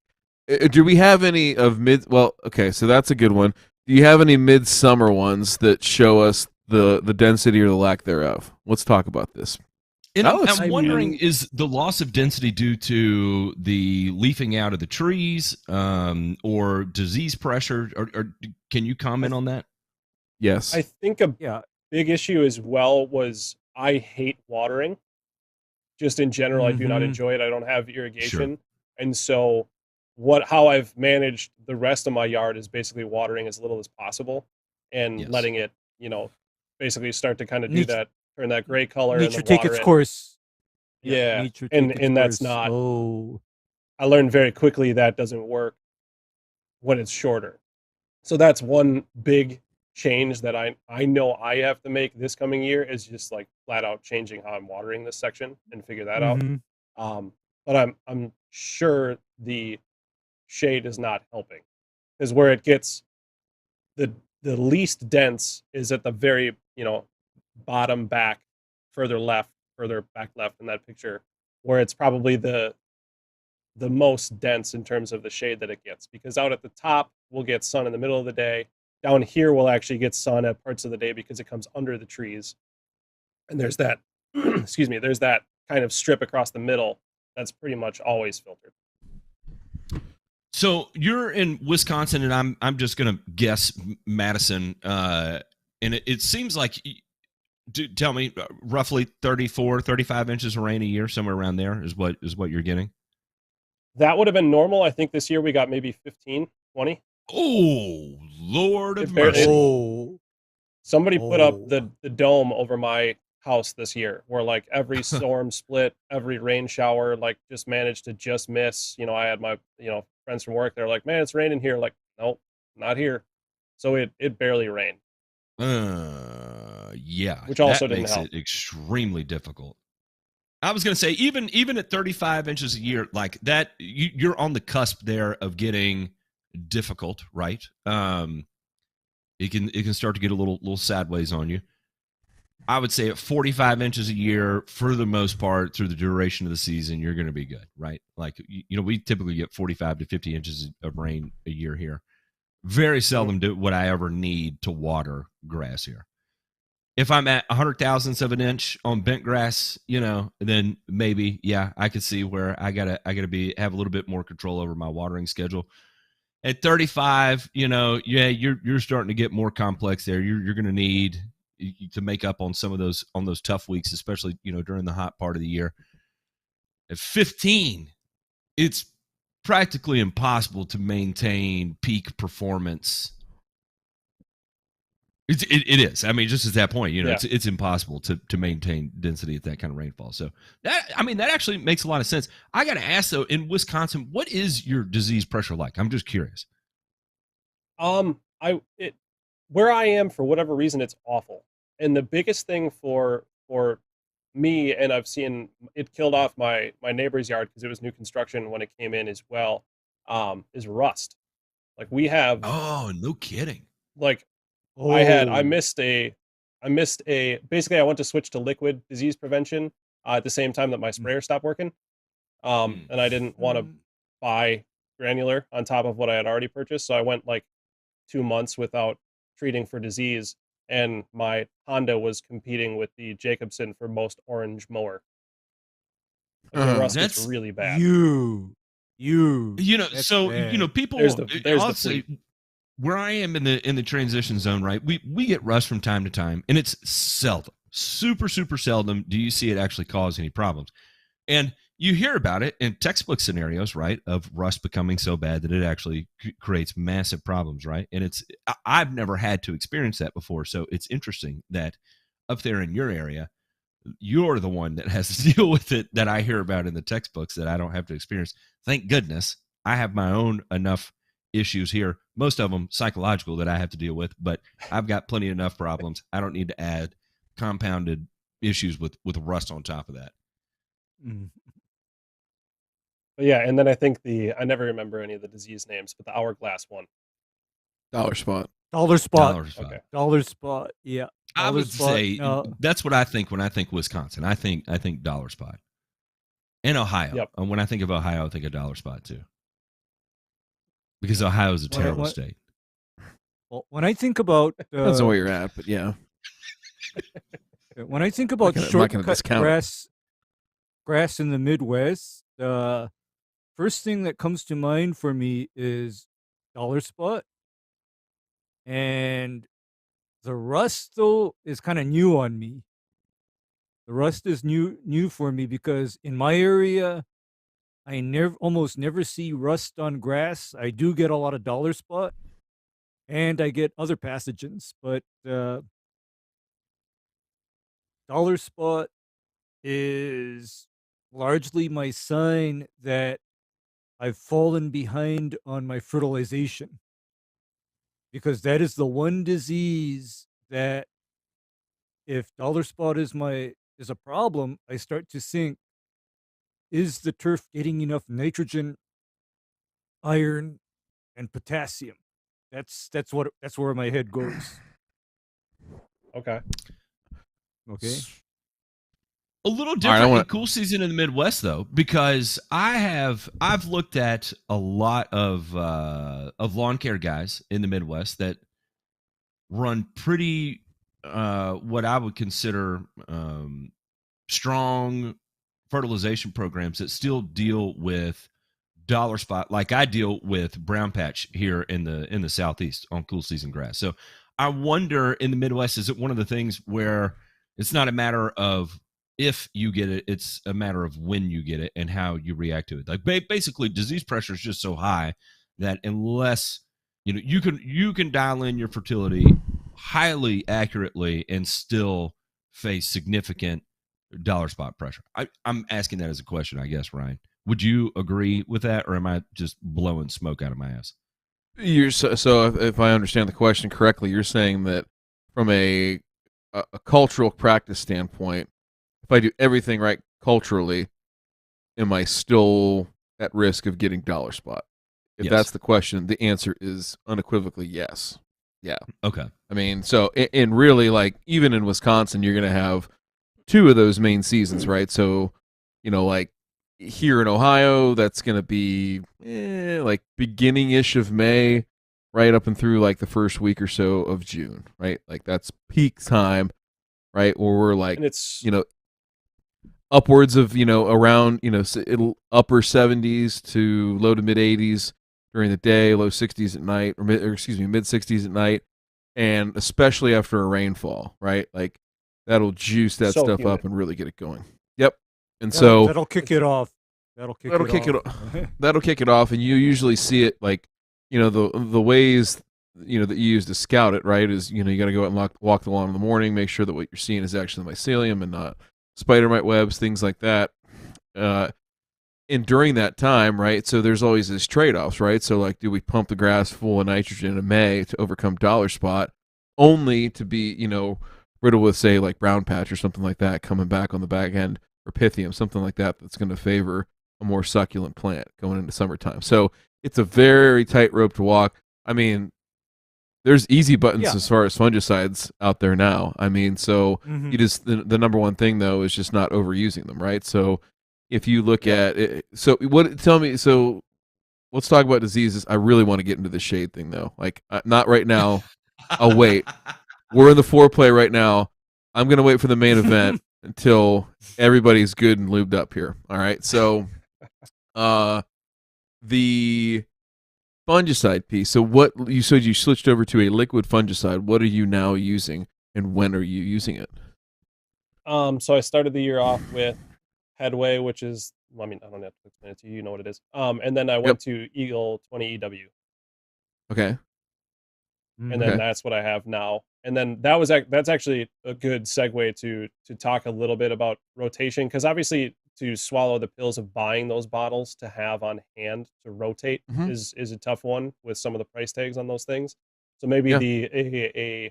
do we have any of mid? Well, okay, so that's a good one. Do you have any midsummer ones that show us the density or the lack thereof? Let's talk about this. And I'm wondering, is the loss of density due to the leafing out of the trees, or disease pressure, or can you comment on that? Yes. I think a big issue as well was I hate watering. Just in general, I do not enjoy it. I don't have irrigation. Sure. And so how I've managed the rest of my yard is basically watering as little as possible and letting it, basically start to kind of do that, turn that gray color. Nature take its course. Yeah. And that's not. Oh. I learned very quickly that doesn't work when it's shorter. So that's one big change that I know I have to make this coming year, is just like flat out changing how I'm watering this section and figure that out. But I'm sure the shade is not helping, because where it gets the least dense is at the very bottom back, further back left in that picture, where it's probably the most dense in terms of the shade that it gets, because out at the top we'll get sun in the middle of the day. Down here we'll actually get sun at parts of the day because it comes under the trees, and there's that there's that kind of strip across the middle that's pretty much always filtered. So you're in Wisconsin, and I'm just gonna guess Madison, and it seems like, tell me, roughly 34, 35 inches of rain a year, somewhere around there is what you're getting. That would have been normal. I think this year we got maybe 15, 20. Oh, Lord of mercy. Somebody put up the dome over my house this year, where like every storm split, every rain shower, like just managed to just miss. I had my friends from work, they're like, man, it's raining here. Like, nope, not here. So it barely rained. Yeah. Which also that didn't makes help. it extremely difficult. I was going to say, even at 35 inches a year, like that, you're on the cusp there of getting difficult, right? It can start to get a little sideways on you. I would say at 45 inches a year, for the most part, through the duration of the season, you're going to be good, right? Like, we typically get 45 to 50 inches of rain a year here. Very seldom would I ever need to water grass here. If I'm at 100 thousandths of an inch on bent grass, then maybe, yeah, I could see where I gotta have a little bit more control over my watering schedule. At 35, you're starting to get more complex there. You're going to need to make up on some of those tough weeks, especially during the hot part of the year. At 15, it's practically impossible to maintain peak performance. It is. I mean, just at that point, it's impossible to maintain density at that kind of rainfall. So that actually makes a lot of sense. I got to ask though, in Wisconsin, what is your disease pressure like? I'm just curious. Where I am, for whatever reason, it's awful. And the biggest thing for me, and I've seen it killed off my neighbor's yard because it was new construction when it came in as well, is rust. Like we have. Oh, no kidding. Like. I missed a basically I went to switch to liquid disease prevention at the same time that my sprayer stopped working. And I didn't want to buy granular on top of what I had already purchased. So I went like 2 months without treating for disease, and my Honda was competing with the Jacobson for most orange mower. The rust is really bad. People honestly, where I am in the transition zone, right? We get rust from time to time, and it's seldom, super seldom do you see it actually cause any problems. And you hear about it in textbook scenarios, right, of rust becoming so bad that it actually creates massive problems, right? And I've never had to experience that before, so it's interesting that up there in your area, you're the one that has to deal with it that I hear about in the textbooks that I don't have to experience. Thank goodness I have my own enough issues here, most of them psychological, that I have to deal with, but I've got plenty enough problems. I don't need to add compounded issues with rust on top of that. But yeah, and then I think I never remember any of the disease names, but the hourglass one. Dollar spot. Okay. Dollar spot. Yeah. I would say that's what I think when I think Wisconsin. I think dollar spot. And Ohio. Yep. And when I think of Ohio, I think of dollar spot too. Because Ohio is a terrible state. Well, when I think about depends on where you're at, but yeah. When I think about shortcut grass in the Midwest, the first thing that comes to mind for me is dollar spot, and the rust though is kind of new on me. The rust is new for me because in my area, I almost never see rust on grass. I do get a lot of dollar spot, and I get other pathogens, but dollar spot is largely my sign that I've fallen behind on my fertilization, because that is the one disease that if dollar spot is a problem, I start to think, is the turf getting enough nitrogen, iron, and potassium? That's where my head goes. Okay. A little different in cool season in the Midwest though, because I've looked at a lot of lawn care guys in the Midwest that run pretty what I would consider strong fertilization programs that still deal with dollar spot, like I deal with brown patch here in the Southeast on cool season grass. So I wonder, in the Midwest, is it one of the things where it's not a matter of if you get it, it's a matter of when you get it and how you react to it? Like basically, disease pressure is just so high that unless you can dial in your fertility highly accurately and still face significant dollar spot pressure. I'm asking that as a question, I guess, Ryan. Would you agree with that, or am I just blowing smoke out of my ass? So if I understand the question correctly, you're saying that from a cultural practice standpoint, if I do everything right culturally, am I still at risk of getting dollar spot? If Yes. that's the question, the answer is unequivocally yes. Yeah. Okay. I mean, so and really, like, even in Wisconsin, you're going to have 2 of those main seasons, right? So, like here in Ohio, that's going to be like beginning-ish of May, right up and through like the first week or so of June, right? Like that's peak time, right? Where we're like, And it's upwards of, around, it'll upper 70s to low to mid 80s during the day, low 60s at night, or mid 60s at night, and especially after a rainfall, right? Like that'll juice that So stuff humid. up and really get it going. Yep. And That'll kick it off. That'll kick it off. that'll kick it off, and you usually see it like, the ways that you use to scout it, right? Is you got to go out and walk the lawn in the morning, make sure that what you're seeing is actually the mycelium and not spider mite webs, things like that. And during that time, right? So there's always these trade-offs, right? So like, do we pump the grass full of nitrogen in May to overcome dollar spot, only to be, riddled with, say, like brown patch or something like that coming back on the back end, or pythium, something like that, that's going to favor a more succulent plant going into summertime. So it's a very tight rope to walk. I mean, there's easy buttons as far as fungicides out there now. I mean, so you just the number one thing though is just not overusing them, right? So if you look at it, so let's talk about diseases. I really want to get into the shade thing though. Like not right now. I'll wait. We're in the foreplay right now. I'm gonna wait for the main event until everybody's good and lubed up here. All right. So the fungicide piece. So what you said, you switched over to a liquid fungicide. What are you now using, and when are you using it? So I started the year off with Headway, which is, I mean, I don't have to explain it to you. You know what it is. And then I went to Eagle 20 EW. Okay. And then that's what I have now. And then that's actually a good segue to talk a little bit about rotation, because obviously to swallow the pills of buying those bottles to have on hand to rotate is a tough one with some of the price tags on those things. So maybe the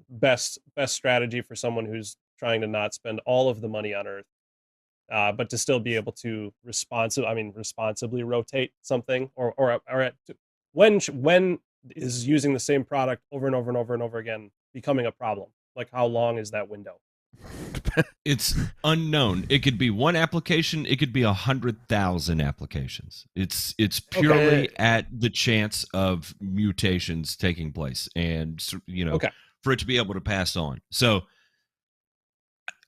best strategy for someone who's trying to not spend all of the money on Earth, but to still be able to responsibly rotate something, or at when is using the same product over and over and over and over again becoming a problem? Like, how long is that window? It's unknown. It could be one application. It could be 100,000 applications. It's purely at the chance of mutations taking place, and for it to be able to pass on. So,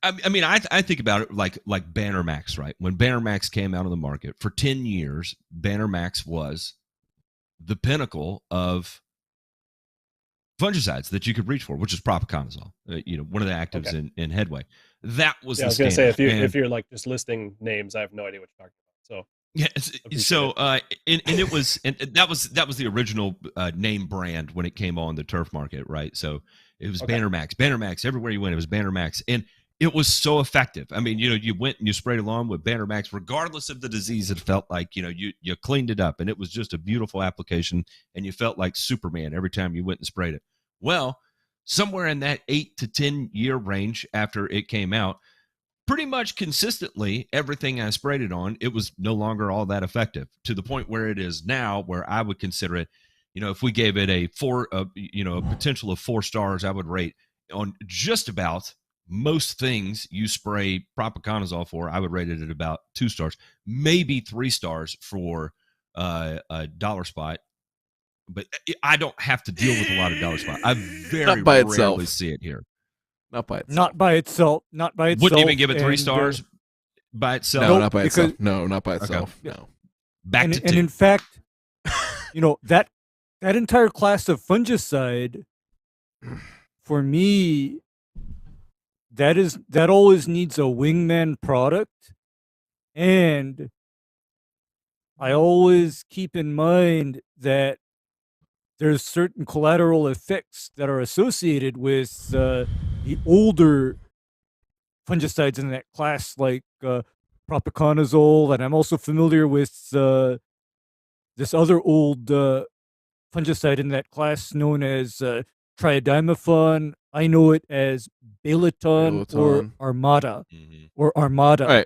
I mean, I think about it like Banner Max, right? When Banner Max came out on the market, for 10 years, Banner Max was the pinnacle of fungicides that you could reach for, which is propiconazole, one of the actives in Headway. That was the I was going to standard. say, if you're like just listing names, I have no idea what you're talking about. So yeah, so and it was, and that was the original name brand when it came on the turf market, right? So it was Banner Max, everywhere you went, it was Banner Max, and it was so effective. I mean, you went and you sprayed along with Banner Max, regardless of the disease. It felt like, you cleaned it up, and it was just a beautiful application, and you felt like Superman every time you went and sprayed it. Well, somewhere in that 8 to 10 year range after it came out, pretty much consistently, everything I sprayed it on, it was no longer all that effective, to the point where it is now, where I would consider it, if we gave it a potential of 4 stars, I would rate on just about most things you spray propiconazole for, I would rate it at about 2 stars, maybe 3 stars for a dollar spot. But I don't have to deal with a lot of dollar spot. I very rarely see it here. Not by itself. Not by itself. Wouldn't even give it 3 stars by itself. No, not by itself. No, not by itself. Okay. No. Back to 2. And in fact, that entire class of fungicide, for me, that always needs a wingman product, and I always keep in mind that there's certain collateral effects that are associated with the older fungicides in that class, like propiconazole, and I'm also familiar with this other old fungicide in that class known as triadimethan. I know it as Balaton or Balaton. Armada Mhm. or Armada.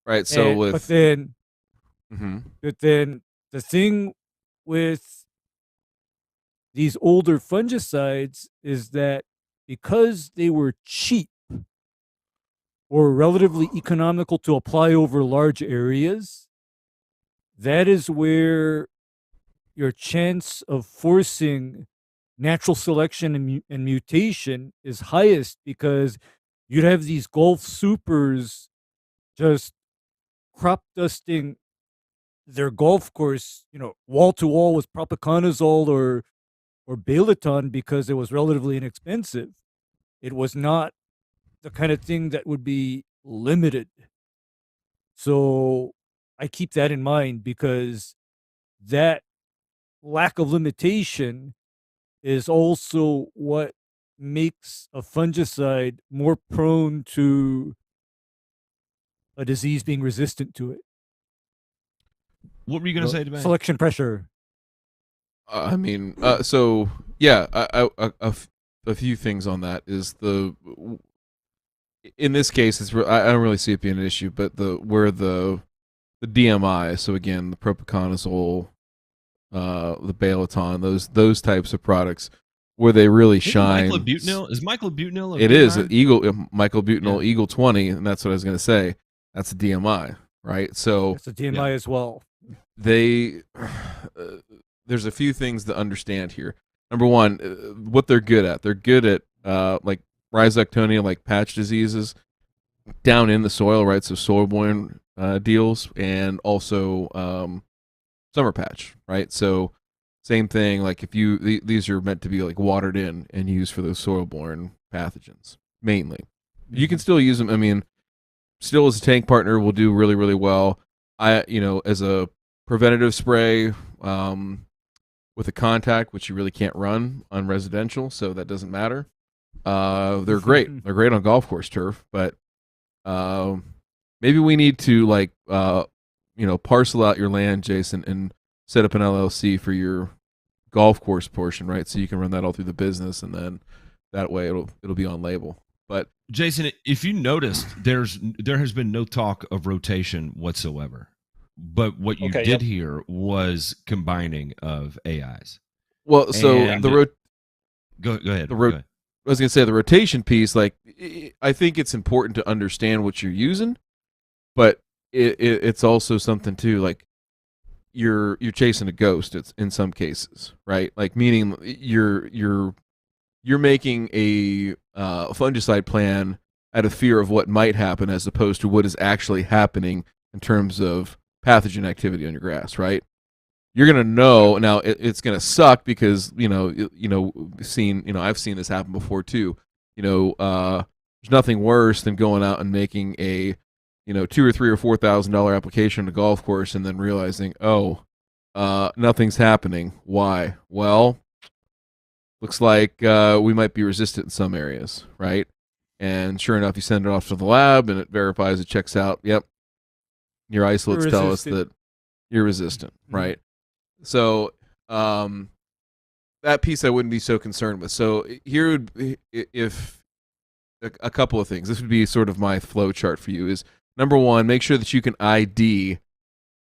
Right. So And- with but then Mhm. the thing with these older fungicides is that because they were cheap or relatively economical to apply over large areas, that is where your chance of forcing natural selection and mutation is highest, because you'd have these Gulf supers just crop dusting their golf course, wall to wall with propiconazole or Balaton because it was relatively inexpensive. It was not the kind of thing that would be limited. So I keep that in mind, because that lack of limitation is also what makes a fungicide more prone to a disease being resistant to it. What were you going to say to me? Selection pressure. I mean, so yeah, a few things on that is in this case, I don't really see it being an issue, but the DMI, so again, the propiconazole, the Balaton, those types of products, where they really shine. Is myclobutanil? It is an PGR? Eagle myclobutanol Yeah. Eagle 20, and that's what I was going to say. That's a DMI, right? So It's a DMI as well. they there's a few things to understand here. Number one, what they're good at. They're good at like rhizoctonia, like patch diseases down in the soil, right? So soil-borne deals, and also summer patch, right? So same thing. Like if these are meant to be like watered in and used for those soil-borne pathogens mainly. You can still use them. I mean, still as a tank partner will do really, really well. As a preventative spray with a contact, which you really can't run on residential, so that doesn't matter. They're great. They're great on golf course turf, but maybe we need to parcel out your land, Jason, and set up an LLC for your golf course portion, right? So you can run that all through the business, and then that way it'll be on label. But Jason, if you noticed, there has been no talk of rotation whatsoever. But what you did here was combining of AIs. Well, so And go ahead. Go ahead. I was going to say the rotation piece, like I think it's important to understand what you're using, but it's also something too, like you're chasing a ghost. It's in some cases, right? Like meaning you're making a fungicide plan out of fear of what might happen, as opposed to what is actually happening in terms of pathogen activity on your grass, right? You're gonna know now. It's gonna suck because I've seen this happen before too. There's nothing worse than going out and making a $2,000 or $3,000 or $4,000 application on a golf course and then realizing, nothing's happening. Why? Well, looks like we might be resistant in some areas, right? And sure enough, you send it off to the lab and it verifies, it checks out. Yep, your isolates tell us that you're resistant, right? So that piece I wouldn't be so concerned with. So here would be, if a couple of things. This would be sort of my flow chart for you. Is number one, make sure that you can ID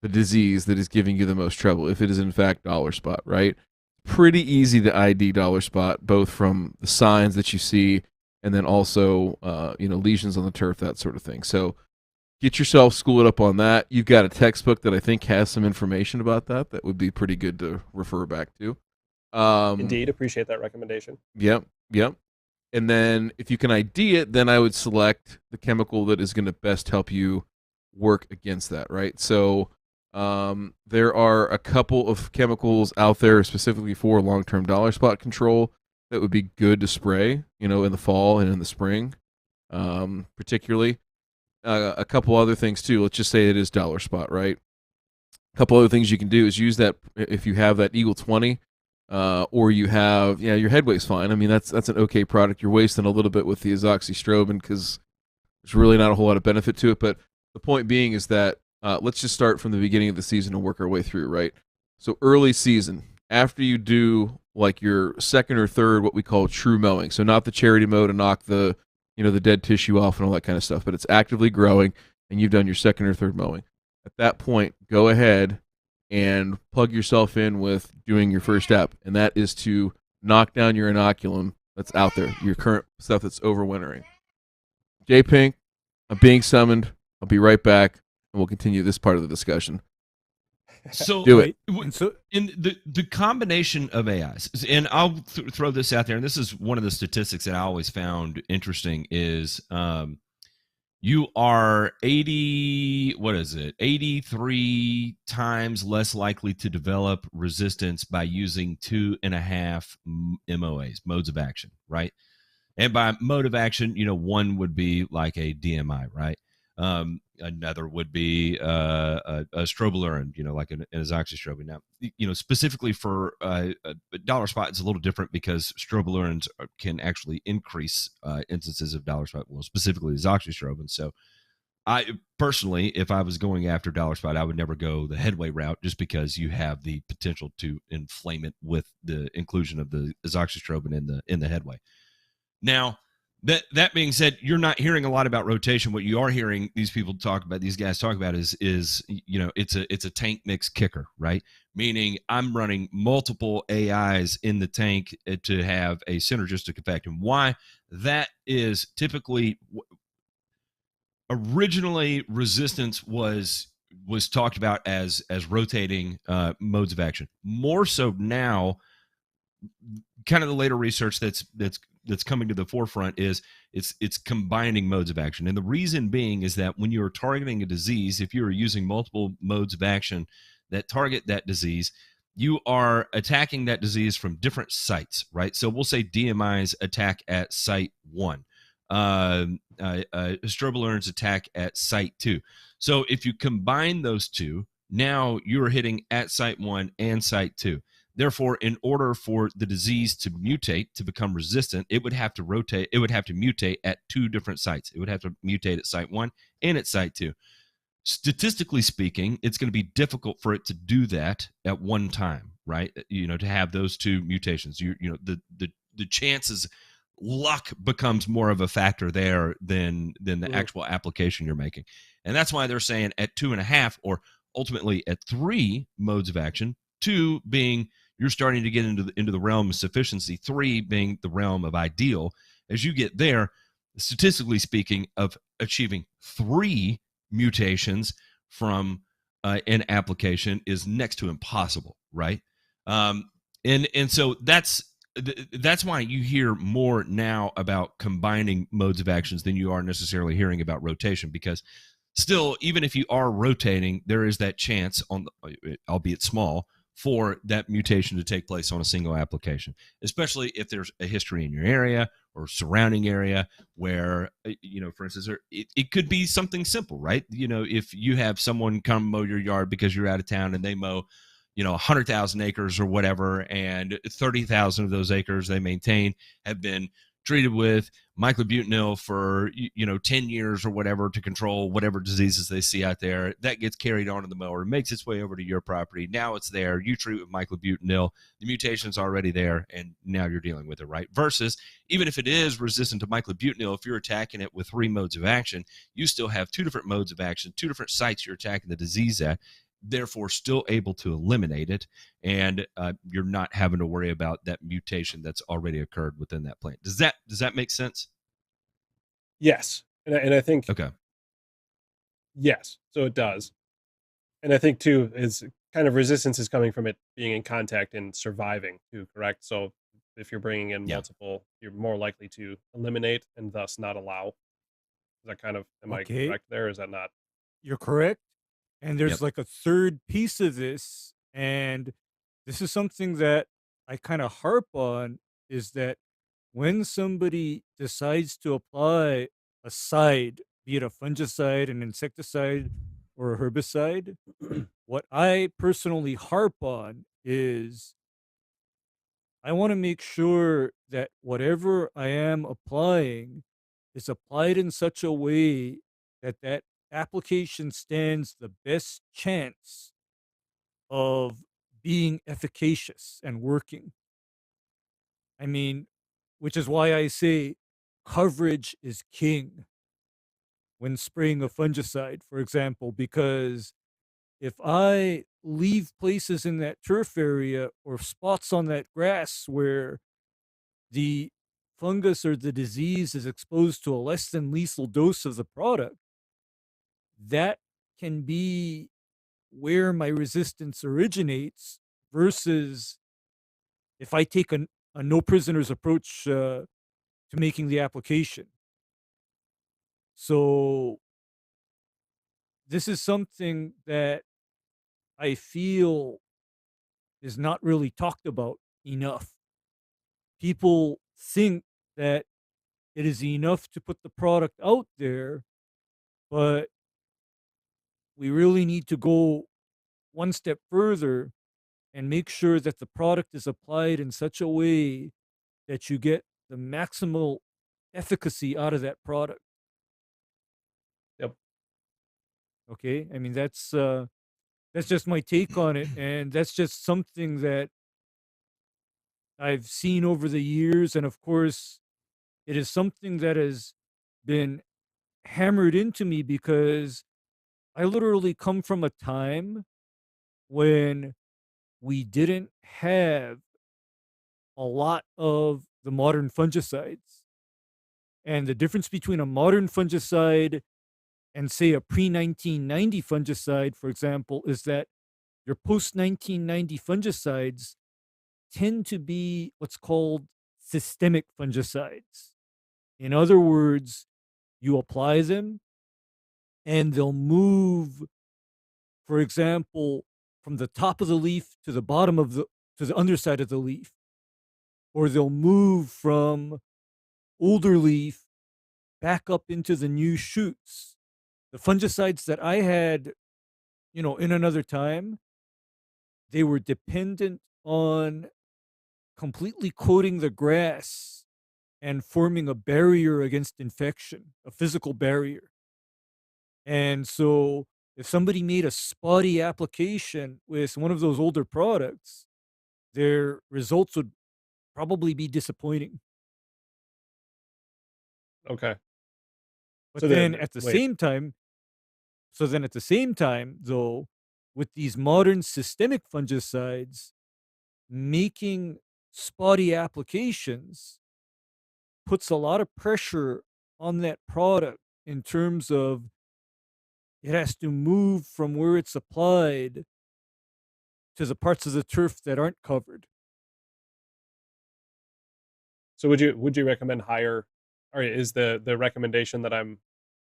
the disease that is giving you the most trouble. If it is in fact dollar spot, right? Pretty easy to ID dollar spot, both from the signs that you see and then also lesions on the turf, that sort of thing. So get yourself schooled up on that. You've got a textbook that I think has some information about that would be pretty good to refer back to. Indeed, appreciate that recommendation. Yep. And then if you can ID it, then I would select the chemical that is going to best help you work against that, right? So there are a couple of chemicals out there specifically for long-term dollar spot control that would be good to spray, in the fall and in the spring, particularly. A couple other things too. Let's just say it is dollar spot, right? A couple other things you can do is use that if you have that Eagle 20, or you have your headway's fine. I mean that's an okay product. You're wasting a little bit with the azoxystrobin because there's really not a whole lot of benefit to it. But the point being is that let's just start from the beginning of the season and work our way through, right? So early season, after you do like your second or third, what we call true mowing. So not the charity mow to knock the, the dead tissue off and all that kind of stuff, but it's actively growing and you've done your second or third mowing. At that point, go ahead and plug yourself in with doing your first step, and that is to knock down your inoculum that's out there, your current stuff that's overwintering. J Pink, I'm being summoned. I'll be right back, and we'll continue this part of the discussion. So Do it. And so in the combination of AIs, and I'll throw this out there, and this is one of the statistics that I always found interesting is you are 83 times less likely to develop resistance by using 2.5 MOAs, modes of action, right? And by mode of action, one would be like a DMI, right? Another would be a strobilurin, like an azoxystrobin. Now, specifically for a dollar spot, it's a little different because strobilurins can actually increase instances of dollar spot, well, specifically azoxystrobin. So I personally, if I was going after dollar spot, I would never go the headway route just because you have the potential to inflame it with the inclusion of the azoxystrobin in the headway. Now, that being said, you're not hearing a lot about rotation. What you are hearing these guys talk about is it's a tank mix kicker, right? Meaning I'm running multiple AIs in the tank to have a synergistic effect. And why that is typically originally resistance was talked about as rotating modes of action. More so now, kind of the later research that's coming to the forefront is it's combining modes of action. And the reason being is that when you're targeting a disease, if you're using multiple modes of action that target that disease, you are attacking that disease from different sites, right? So we'll say DMIs attack at site 1. Strobilurins attack at site 2. So if you combine those two, now you're hitting at site 1 and site 2. Therefore, in order for the disease to mutate, to become resistant, it would have to rotate. It would have to mutate at two different sites. It would have to mutate at site 1 and at site 2. Statistically speaking, it's going to be difficult for it to do that at one time, right? To have those two mutations. The chances, luck becomes more of a factor there than the actual application you're making. And that's why they're saying at 2.5 or ultimately at 3 modes of action, 2 being you're starting to get into the realm of sufficiency, 3 being the realm of ideal. As you get there, statistically speaking, of achieving 3 mutations from an application is next to impossible, right? And so that's why you hear more now about combining modes of actions than you are necessarily hearing about rotation, because still, even if you are rotating, there is that chance, albeit small, for that mutation to take place on a single application, especially if there's a history in your area or surrounding area where, for instance, it could be something simple, right? If you have someone come mow your yard because you're out of town and they mow, 100,000 acres or whatever, and 30,000 of those acres they maintain have been treated with myclobutanil for 10 years or whatever to control whatever diseases they see out there. That gets carried onto the mower, makes its way over to your property. Now it's there. You treat with myclobutanil. The mutation's already there, and now you're dealing with it, right? Versus, even if it is resistant to myclobutanil, if you're attacking it with 3 modes of action, you still have 2 different modes of action, 2 different sites you're attacking the disease at, therefore still able to eliminate it, and you're not having to worry about that mutation that's already occurred within that plant. Does that make sense? Yes, and I think Okay. Yes, so it does, and I think too is kind of resistance is coming from it being in contact and surviving too. Correct. So if you're bringing in multiple, you're more likely to eliminate and thus not allow. Is that kind of, am I correct there? Or is that not? You're correct. And there's Yep. like a third piece of this, and this is something that I kind of harp on, is that when somebody decides to apply a side, be it a fungicide, an insecticide, or a herbicide, what I personally harp on is I want to make sure that whatever I am applying is applied in such a way that that application stands the best chance of being efficacious and working. I mean, which is why I say coverage is king when spraying a fungicide, for example, because if I leave places in that turf area or spots on that grass where the fungus or the disease is exposed to a less than lethal dose of the product, that can be where my resistance originates versus if I take a no prisoners approach to making the application. So this is something that I feel is not really talked about enough. People think that it is enough to put the product out there, but we really need to go one step further and make sure that the product is applied in such a way that you get the maximal efficacy out of that product. Yep. Okay, I mean that's just my take on it, and that's just something that I've seen over the years, and of course, it is something that has been hammered into me because I literally come from a time when we didn't have a lot of the modern fungicides. And the difference between a modern fungicide and, say, a pre 1990 fungicide, for example, is that your post 1990 fungicides tend to be what's called systemic fungicides. In other words, you apply them and they'll move, for example, from the top of the leaf to the bottom of the underside of the leaf, or they'll move from older leaf back up into the new shoots. The fungicides that I had, in another time, they were dependent on completely coating the grass and forming a barrier against infection, a physical barrier. And so if somebody made a spotty application with one of those older products, their results would probably be disappointing. Okay. But So then then, at the wait. same time, though, with these modern systemic fungicides, making spotty applications puts a lot of pressure on that product in terms of it has to move from where it's applied to the parts of the turf that aren't covered. So would you recommend higher, or is the recommendation that I'm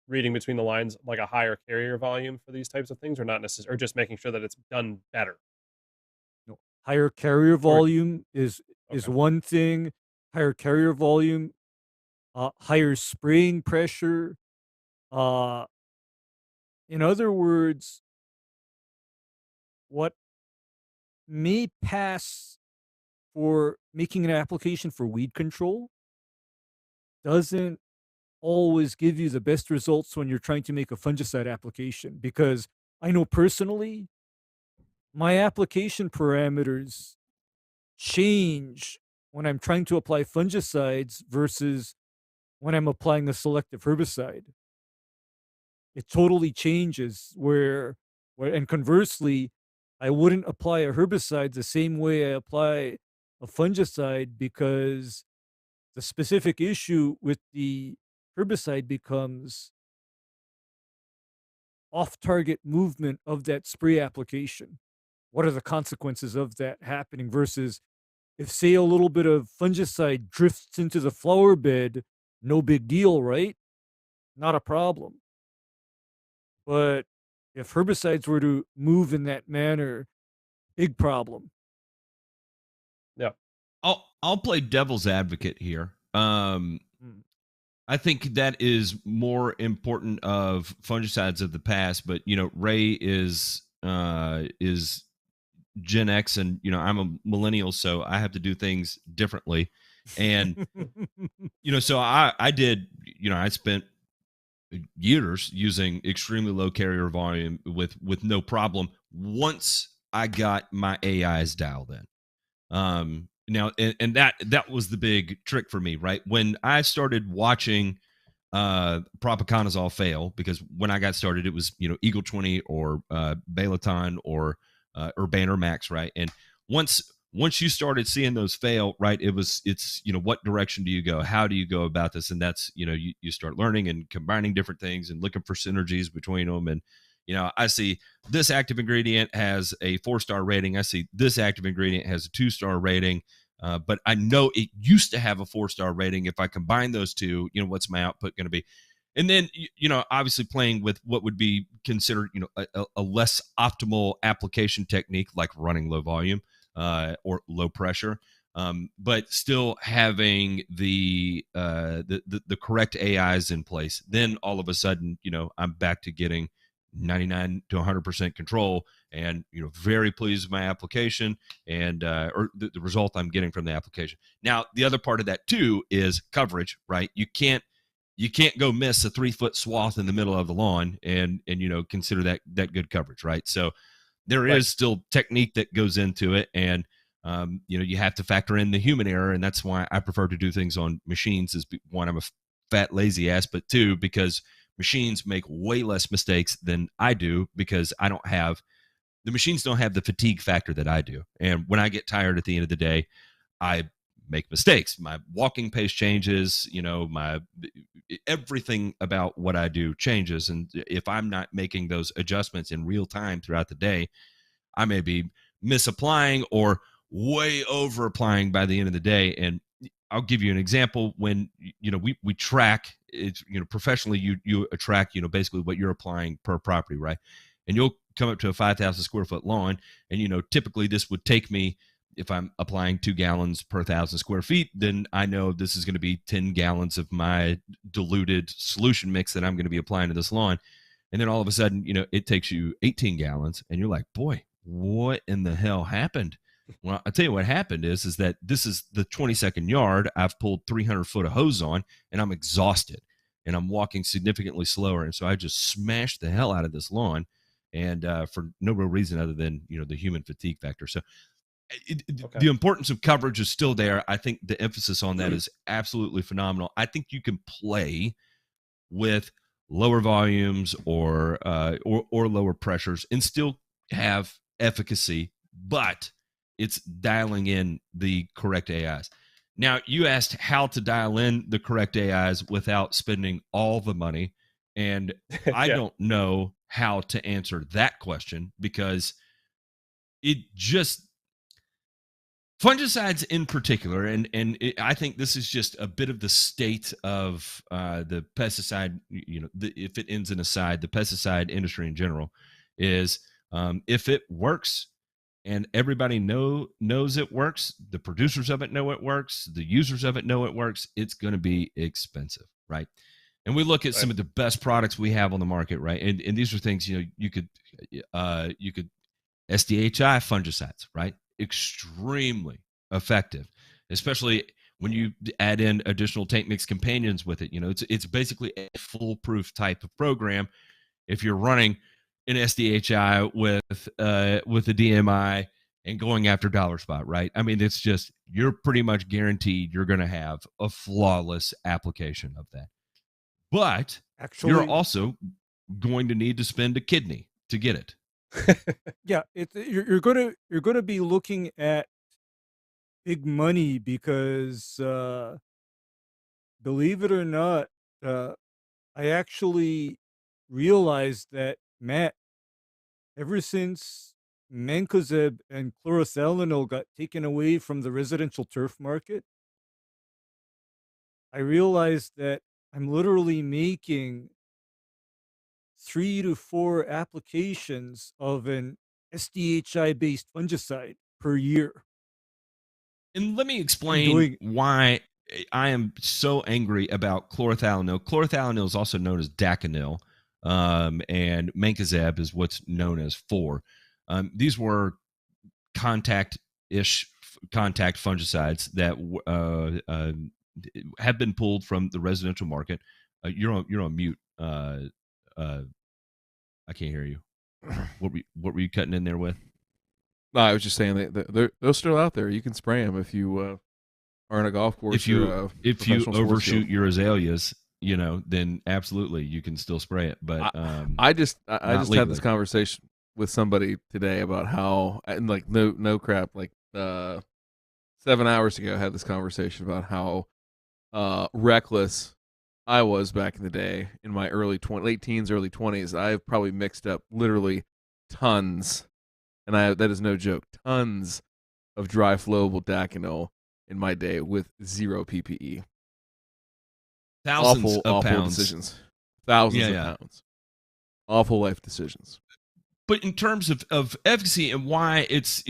reading between the lines like a higher carrier volume for these types of things, or not necessarily, or just making sure that it's done better? No, higher carrier Or volume is okay, one thing. Higher carrier volume, higher spraying pressure. Uh, in other words, what may pass for making an application for weed control doesn't always give you the best results when you're trying to make a fungicide application. Because I know personally, my application parameters change when I'm trying to apply fungicides versus when I'm applying a selective herbicide. It totally changes and conversely, I wouldn't apply a herbicide the same way I apply a fungicide because the specific issue with the herbicide becomes off target movement of that spray application. What are the consequences of that happening versus if, say, a little bit of fungicide drifts into the flower bed, no big deal, right? Not a problem. But if herbicides were to move in that manner, big problem. yeah, I'll play devil's advocate here. Mm. I think that is more important of fungicides of the past, but Ray is Gen X, and I'm a millennial, so I have to do things differently. And so I did. I spent years using extremely low carrier volume with no problem. Once I got my AIs dialed in. Now, and that was the big trick for me, right? When I started watching propiconazole fail, because when I got started, it was, Eagle 20 or Balaton or Banner Max, right? And once you started seeing those fail, right, it's what direction do you go? How do you go about this? And that's, you start learning and combining different things and looking for synergies between them. And I see this active ingredient has a 4-star rating. I see this active ingredient has a 2-star rating. But I know it used to have a 4-star rating. If I combine those two, what's my output going to be? And then, obviously playing with what would be considered, a less optimal application technique, like running low volume or low pressure, but still having the correct AIs in place. Then all of a sudden, I'm back to getting 99 to 100% control, and very pleased with my application and or the result I'm getting from the application. Now, the other part of that too is coverage, right? You can't go miss a 3-foot swath in the middle of the lawn and consider that good coverage, right? So there is still technique that goes into it, and you have to factor in the human error, and that's why I prefer to do things on machines. Is one, I'm a fat lazy ass, but two, because machines make way less mistakes than I do, because the machines don't have the fatigue factor that I do. And when I get tired at the end of the day, I make mistakes. My walking pace changes, my everything about what I do changes. And if I'm not making those adjustments in real time throughout the day, I may be misapplying or way over applying by the end of the day. And I'll give you an example. When we track, it's professionally, you track basically what you're applying per property, right? And you'll come up to a 5,000 square foot lawn, and typically this would take me, if I'm applying 2 gallons per 1,000 square feet, then I know this is going to be 10 gallons of my diluted solution mix that I'm going to be applying to this lawn. And then all of a sudden, it takes you 18 gallons, and you're like, boy, what in the hell happened? Well, I'll tell you what happened is that this is the 22nd yard I've pulled 300 foot of hose on, and I'm exhausted, and I'm walking significantly slower. And so I just smashed the hell out of this lawn, and for no real reason other than, the human fatigue factor. So the importance of coverage is still there. I think the emphasis on that is absolutely phenomenal. I think you can play with lower volumes or lower pressures and still have efficacy, but it's dialing in the correct AIs. Now, you asked how to dial in the correct AIs without spending all the money, and I don't know how to answer that question, because fungicides in particular, and I think this is just a bit of the state of the pesticide, if it ends in a side, the pesticide industry in general, is if it works and everybody knows it works, the producers of it know it works, the users of it know it works, it's going to be expensive, right? And we look at some of the best products we have on the market, right? And these are things, you could SDHI fungicides, right? Extremely effective, especially when you add in additional tank mix companions with it. It's basically a foolproof type of program. If you're running an SDHI with a DMI and going after dollar spot, right? I mean, it's just, you're pretty much guaranteed you're going to have a flawless application of that. But actually, you're also going to need to spend a kidney to get it. Yeah, you're gonna be looking at big money, because believe it or not, I actually realized that, Matt, ever since mancozeb and chlorothalonil got taken away from the residential turf market, I realized that I'm literally making 3 to 4 applications of an SDHI based fungicide per year. And let me explain why I am so angry about chlorothalonil. Chlorothalonil is also known as Daconil, and mancozeb is what's known as 4. These were contact fungicides that have been pulled from the residential market. You're on mute. I can't hear you. What were you cutting in there with? No, I was just saying they're still out there. You can spray them if you are on a golf course. If you or a if you professional sports overshoot field. your azaleas, then absolutely you can still spray it. But I just not had this legally. conversation with somebody today about how, and like no crap, like 7 hours ago I had this conversation about how reckless I was back in the day in my late teens, early 20s. I've probably mixed up literally tons, and that is no joke, tons of dry flowable Daconil in my day with 0 PPE. Thousands of awful pounds. decisions. Thousands of pounds. Awful life decisions. But in terms of efficacy and why it's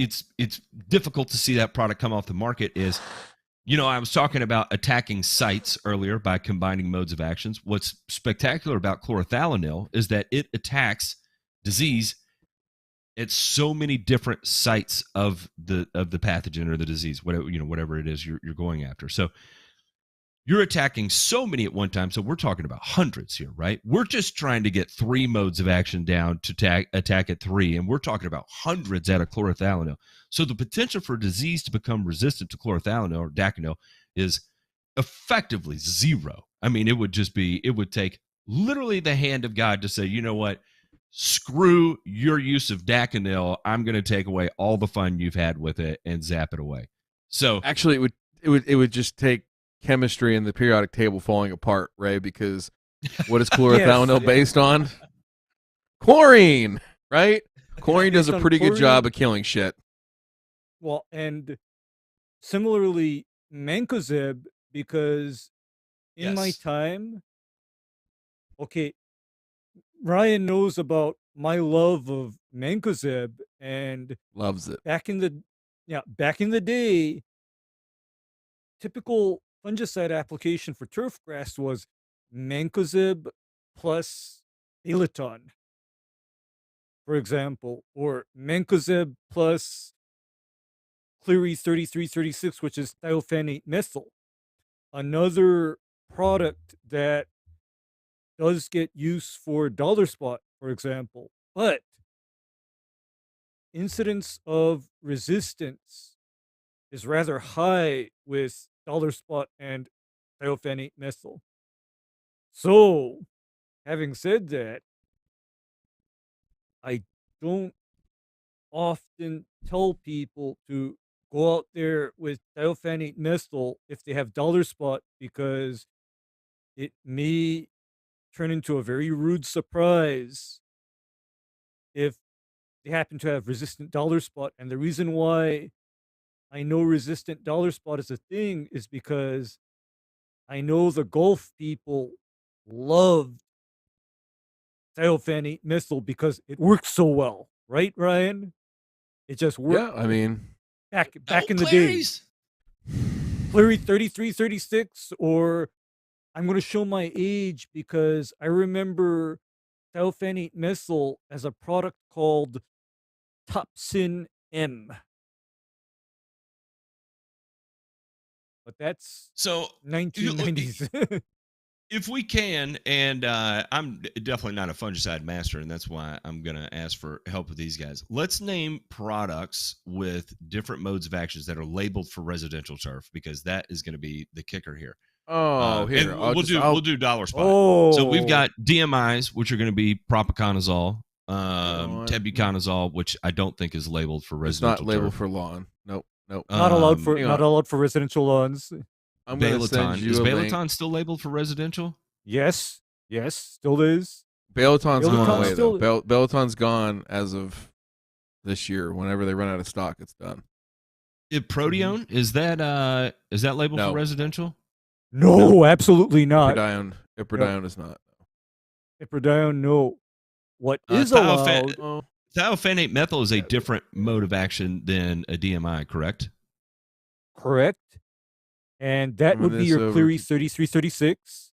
difficult to see that product come off the market is, I was talking about attacking sites earlier by combining modes of actions. What's spectacular about chlorothalonil is that it attacks disease at so many different sites of the pathogen or the disease, whatever it is you're going after. So you're attacking so many at one time. So we're talking about hundreds here, right? We're just trying to get 3 modes of action down to attack at 3, and we're talking about hundreds out of chlorothalonil. So the potential for disease to become resistant to chlorothalonil or Daconil is effectively 0. I mean, it would take literally the hand of God to say, you know what? Screw your use of Daconil. I'm going to take away all the fun you've had with it and zap it away. So actually, it would just take chemistry and the periodic table falling apart, right? Because what is chlorothalonil based on? Chlorine, right? Chlorine does a pretty good job of killing shit. Well, and similarly, mancozeb, because in my time, okay, Ryan knows about my love of mancozeb, and loves it. Back in the day, typical fungicide application for turfgrass was mancozeb plus Balaton, for example, or mancozeb plus Cleary 3336, which is thiophanate methyl. Another product that does get use for dollar spot, for example, but incidence of resistance is rather high with dollar spot and thiophanate methyl. So, having said that, I don't often tell people to go out there with thiophanate methyl if they have dollar spot, because it may turn into a very rude surprise if they happen to have resistant dollar spot. And the reason why I know resistant dollar spot is a thing is because I know the golf people loved thiophanate methyl because it works so well, right, Ryan? It just worked. Yeah, I mean, back in the days. Cleary 3336, or I'm going to show my age because I remember thiophanate methyl as a product called Topsin M. But that's so 1990s. If we can, and I'm definitely not a fungicide master, and that's why I'm going to ask for help with these guys. Let's name products with different modes of actions that are labeled for residential turf, because that is going to be the kicker here. Oh, here and we'll do dollar spot. Oh. So we've got DMIs, which are going to be propiconazole, tebuconazole, which I don't think is labeled for residential turf. It's not labeled for lawn. Nope. Not allowed for residential lawns. I'm going to send you is a Balaton link. still labeled for residential? Yes, still is. Balaton's gone away, still- though. Balaton's gone as of this year. Whenever they run out of stock, it's done. Proteone, is that labeled No. for residential? No, absolutely not. Iprodione is not. Iprodione, no. What is allowed? Thiophanate methyl is a different mode of action than a DMI, correct? Correct. And that would be your Cleary 3336.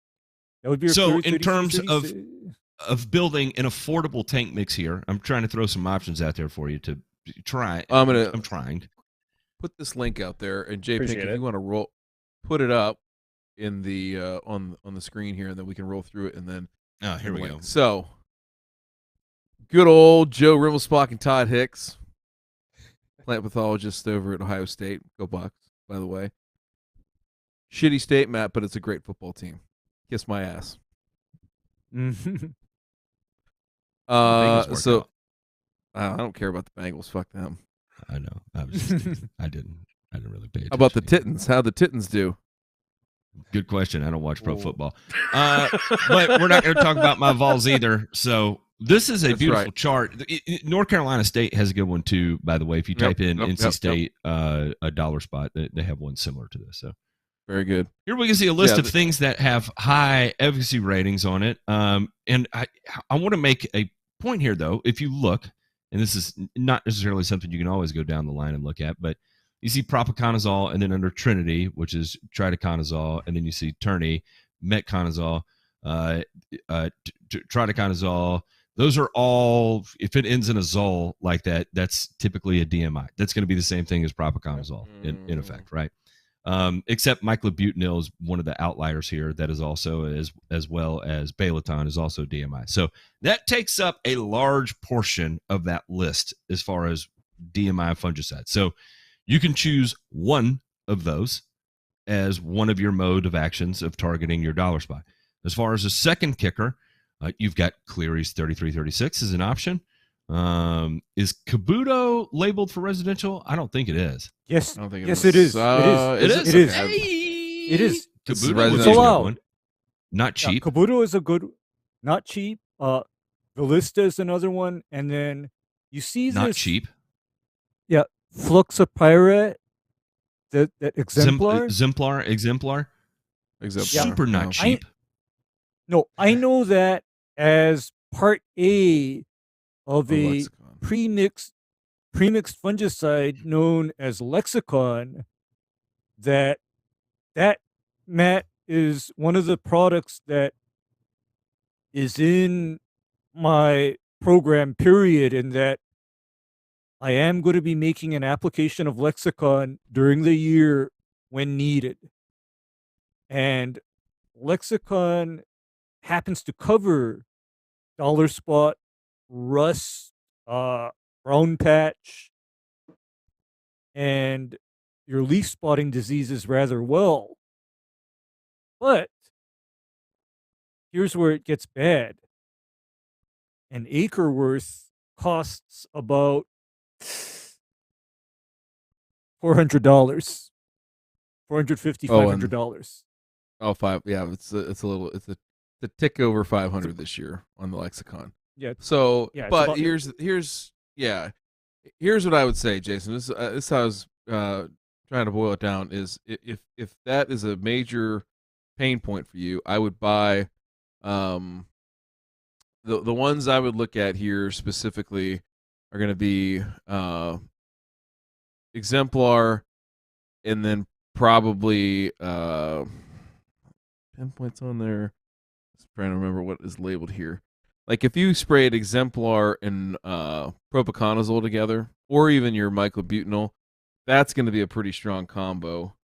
That would be your So Cleary in terms 3336. of building an affordable tank mix here, I'm trying to throw some options out there for you to try. I'm trying. Put this link out there, and J Pink, Appreciate if it. you want to put it up in the on the screen here, and then we can roll through it, and then Here we go. So, good old Joe Rimmelspock and Todd Hicks plant pathologist over at Ohio State. Go Bucks, by the way. Shitty state, Matt, but it's a great football team. Kiss my ass. Mhm. Bengals work So out. I don't care about the Bengals. Fuck them. I know. I was just teasing. I didn't really pay attention. How about the either. Titans? How'd the Titans do? Good question. I don't watch pro Whoa. football. But we're not going to talk about my Vols either. So this is a That's beautiful right. chart. North Carolina State has a good one too, by the way. If you type in NC State a dollar spot, they have one similar to this. So Very good. here we can see a list Yeah, of things that have high efficacy ratings on it. And I want to make a point here, though. If you look, and this is not necessarily something you can always go down the line and look at, but you see propiconazole, and then under Trinity, which is triticonazole, and then you see Tourney, metconazole, triticonazole. Those are all, if it ends in a zol like that, that's typically a DMI. That's going to be the same thing as propiconazole in effect, right? Except myclobutanil is one of the outliers here. That is also, as well as Balaton, is also DMI. So that takes up a large portion of that list as far as DMI fungicide. So you can choose one of those as one of your mode of actions of targeting your dollar spot. As far as the second kicker, you've got Cleary's 3336 as an option. Is Kabuto labeled for residential? I don't think it is. Yes. I don't think it Yes, is. it is. It is. It is. Okay. It is. It's Kabuto was a residential. good allowed. one. Not Yeah, cheap. Kabuto is a good, not cheap. Ballista is another one, and then you see Not this. cheap. Yeah, Fluxapyrate, that exemplar. Exemplar. Exemplar. Super not No. cheap. No, I know that as part A of Oh, a lexicon. premixed fungicide known as Lexicon. That Matt is one of the products that is in my program period, and that I am going to be making an application of Lexicon during the year when needed. And Lexicon happens to cover dollar spot, rust, brown patch, and your leaf spotting diseases rather well. But here's where it gets bad. An acre worth costs about $400, $450, $500. Oh, five. Yeah, it's a tick over 500 this year on the lexicon. Yeah. So, Yeah, it's but about- here's what I would say, Jason. This is how I was trying to boil it down. Is if that is a major pain point for you, I would buy the ones I would look at here specifically are going to be Exemplar, and then probably pinpoints on there. Just trying to remember what is labeled here. Like if you sprayed Exemplar and propiconazole together, or even your myclobutanil, that's going to be a pretty strong combo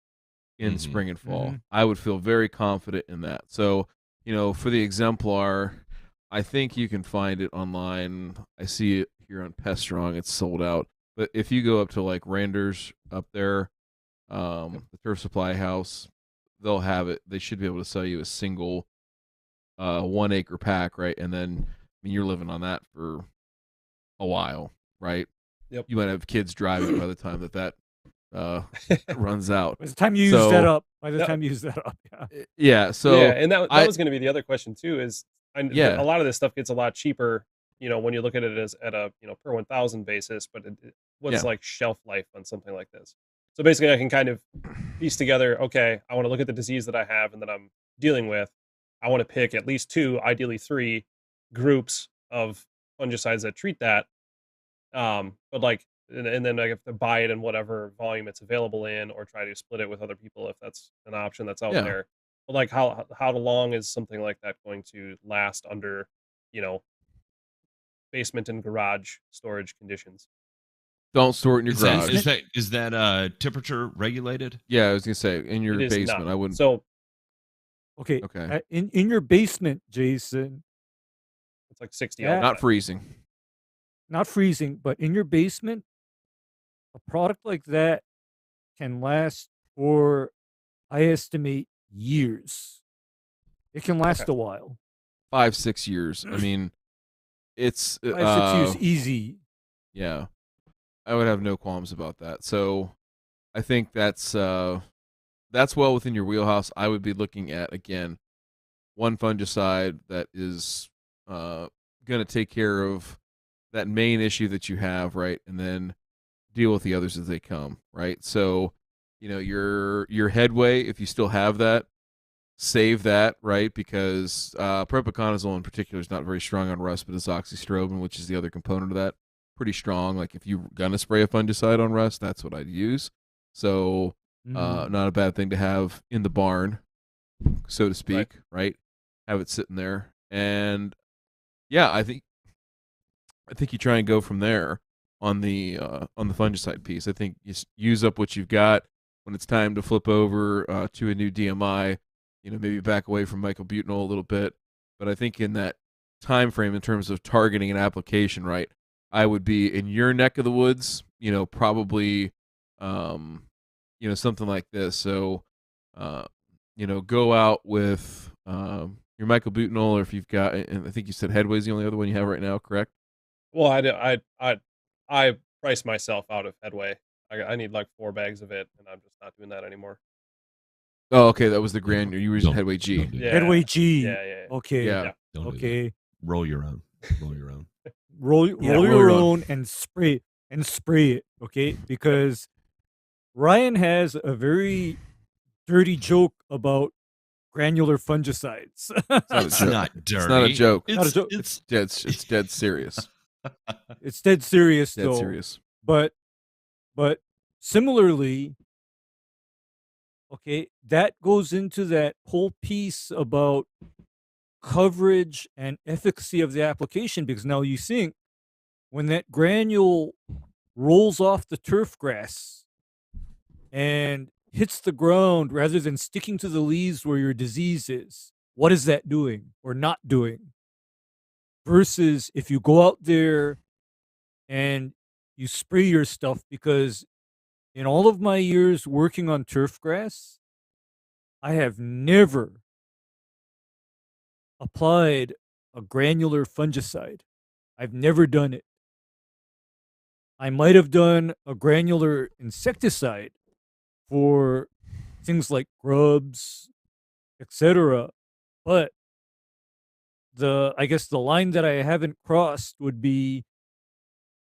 in spring and fall. Mhm. I would feel very confident in that. So, for the Exemplar, I think you can find it online. I see it here on Pest Strong. It's sold out. But if you go up to like Randers up there, the Turf Supply House, they'll have it. They should be able to sell you a single 1 acre pack, right? And then you're living on that for a while, right? Yep. You might have kids driving by the time that runs out. By the time you use that up, yeah. Yeah. So yeah, and that was going to be the other question too. Is a lot of this stuff gets a lot cheaper, when you look at it as at a per 1,000 basis. But what's like shelf life on something like this? So basically, I can kind of piece together. Okay, I want to look at the disease that I have and that I'm dealing with. I want to pick at least 2, ideally 3 groups of fungicides that treat that. But like, and then I have to buy it in whatever volume it's available in, or try to split it with other people if that's an option that's out there. But like, how long is something like that going to last under, basement and garage storage conditions? Don't store it in your garage. Is that temperature regulated? Yeah, I was gonna say in your It is basement. not. I wouldn't. So Okay. Okay. In your basement, Jason, it's like 60. Yeah. Not freezing. not freezing, but in your basement, a product like that can last for, I estimate, years. It can last Okay. a while. 5-6 years. I mean, it's 5-6 years easy. yeah. I would have no qualms about that. So I think that's well within your wheelhouse. I would be looking at, again, one fungicide that is going to take care of that main issue that you have, right? And then deal with the others as they come, right? So, your headway, if you still have that, save that, right? Because propiconazole in particular is not very strong on rust, but azoxystrobin, which is the other component of that, pretty strong. Like if you're gonna spray a fungicide on rust, that's what I'd use. So not a bad thing to have in the barn, so to speak, right? Have it sitting there, and yeah, I think you try and go from there on the fungicide piece. I think you use up what you've got. When it's time to flip over to a new DMI, maybe back away from mycobutanol a little bit. But I think in that time frame, in terms of targeting an application, right, I would be in your neck of the woods, probably, something like this. So, go out with your mycobutanol, or if you've got, and I think you said Headway's the only other one you have right now, correct? Well, I priced myself out of Headway. I need like 4 bags of it, and I'm just not doing that anymore. Oh, okay, that was the granular. You were using Don't- Headway G. don't do that. Yeah. Headway G. Yeah. Okay. Yeah. Don't do that. Okay. Roll your own. Roll your own. Roll Yeah, roll roll your your own and spray it. Okay, because Ryan has a very dirty joke about granular fungicides. It's not dirty. It's not a joke. Not a joke. It's dead serious. It's dead serious Dead though. serious. But similarly, okay, that goes into that whole piece about coverage and efficacy of the application, because now you think when that granule rolls off the turf grass and hits the ground rather than sticking to the leaves where your disease is, what is that doing or not doing? Versus if you go out there and you spray your stuff, because in all of my years working on turf grass, I have never applied a granular fungicide. I've never done it. I might have done a granular insecticide for things like grubs, etc. But I guess the line that I haven't crossed would be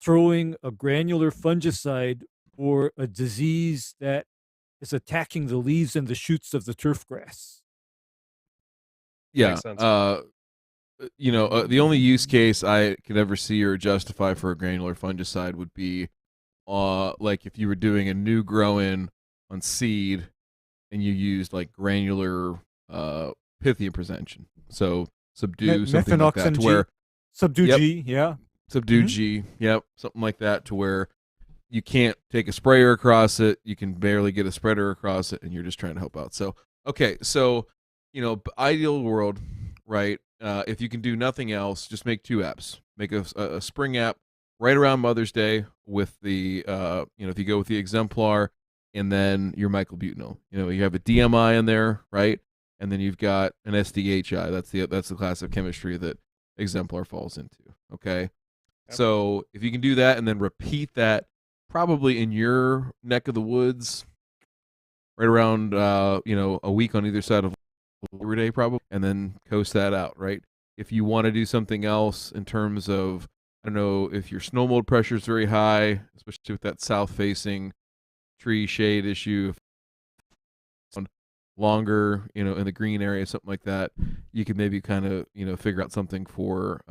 throwing a granular fungicide for a disease that is attacking the leaves and the shoots of the turf grass. Yeah. Makes sense. The only use case I could ever see or justify for a granular fungicide would be, like if you were doing a new grow-in on seed and you used like granular Pythia prevention. So subdue something like that to where Subdue Yep. G, yeah. subdue Mhm. G, yep, something like that to where you can't take a sprayer across it, you can barely get a spreader across it, and you're just trying to help out. So, okay, so ideal world, right? If you can do nothing else, just make 2 apps. Make a spring app right around Mother's Day with the if you go with the exemplar and then your mycobutanol. You have a DMI in there, right? And then you've got an SDHI. That's the class of chemistry that exemplar falls into. Okay. Yep. So if you can do that and then repeat that probably in your neck of the woods, right around a week on either side of Labor Day probably, and then coast that out, right? If you want to do something else in terms of, I don't know, if your snow mold pressure is very high, especially with that south facing tree shade issue, longer, in the green area, something like that, you could maybe kind of, figure out something for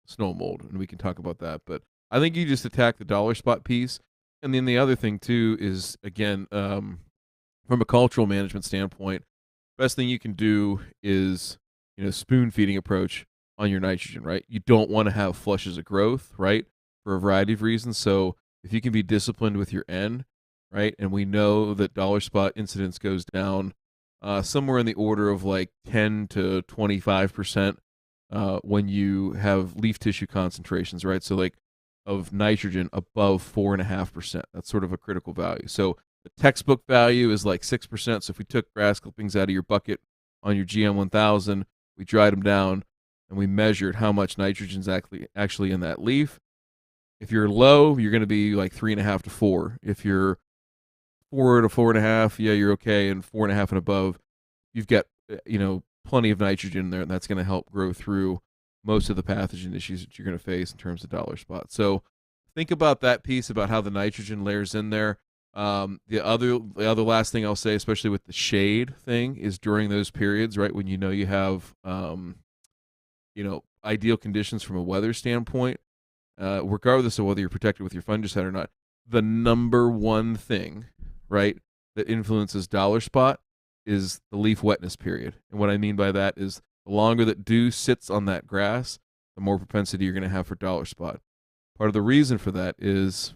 snow mold, and we can talk about that. But I think you just attack the dollar spot piece. And then the other thing too is, again, from a cultural management standpoint, best thing you can do is, spoon feeding approach on your nitrogen, right? You don't want to have flushes of growth, right? For a variety of reasons. So if you can be disciplined with your N, right? And we know that dollar spot incidence goes down somewhere in the order of like 10 to 25% when you have leaf tissue concentrations, right? So like of nitrogen above 4.5%. That's sort of a critical value. So the textbook value is like 6%. So if we took grass clippings out of your bucket on your GM 1000, we dried them down, and we measured how much nitrogen is actually in that leaf. If you're low, you're going to be like 3.5 to 4. If you're 4 to 4.5, yeah, you're okay, and 4.5 and above, you've got plenty of nitrogen there, and that's going to help grow through most of the pathogen issues that you're going to face in terms of dollar spot. So think about that piece about how the nitrogen layers in there. The other last thing I'll say, especially with the shade thing, is during those periods, right, when you have ideal conditions from a weather standpoint, regardless of whether you're protected with your fungicide or not, the number one thing, right, that influences dollar spot is the leaf wetness period. And what I mean by that is the longer that dew sits on that grass, the more propensity you're going to have for dollar spot. Part of the reason for that is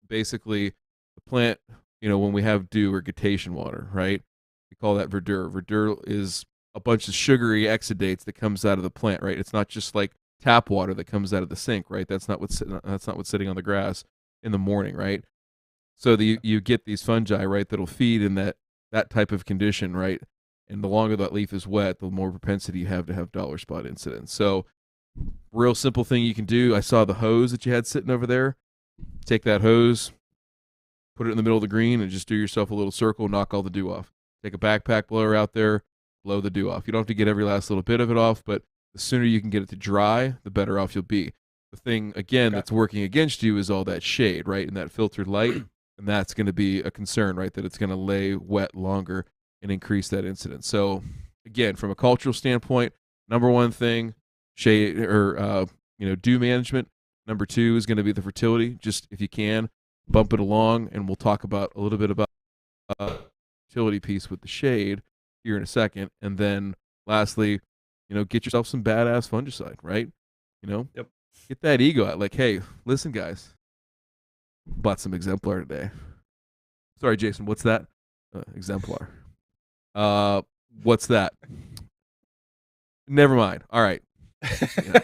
basically the plant, when we have dew or guttation water, right? We call that verdure. Verdure is a bunch of sugary exudates that comes out of the plant, right? It's not just like tap water that comes out of the sink, right? That's not what's sitting on the grass in the morning, right? So you get these fungi, right, that'll feed in that type of condition, right? And the longer that leaf is wet, the more propensity you have to have dollar spot incidents. So real simple thing you can do. I saw the hose that you had sitting over there. Take that hose, put it in the middle of the green, and just do yourself a little circle, knock all the dew off. Take a backpack blower out there, blow the dew off. You don't have to get every last little bit of it off, but the sooner you can get it to dry, the better off you'll be. The thing, again, that's working against you is all that shade, right, and that filtered light, and that's going to be a concern, right, that it's going to lay wet longer and increase that incidence. So, again, from a cultural standpoint, number one thing, shade or dew management. Number two is going to be the fertility. Just if you can, bump it along, and we'll talk about a little bit about fertility piece with the shade here in a second. And then lastly, get yourself some badass fungicide, right? Yep. Get that ego out. Like, hey, listen, guys, bought some exemplar today. Sorry, Jason, what's that? Exemplar. What's that? Never mind. All right. Yeah.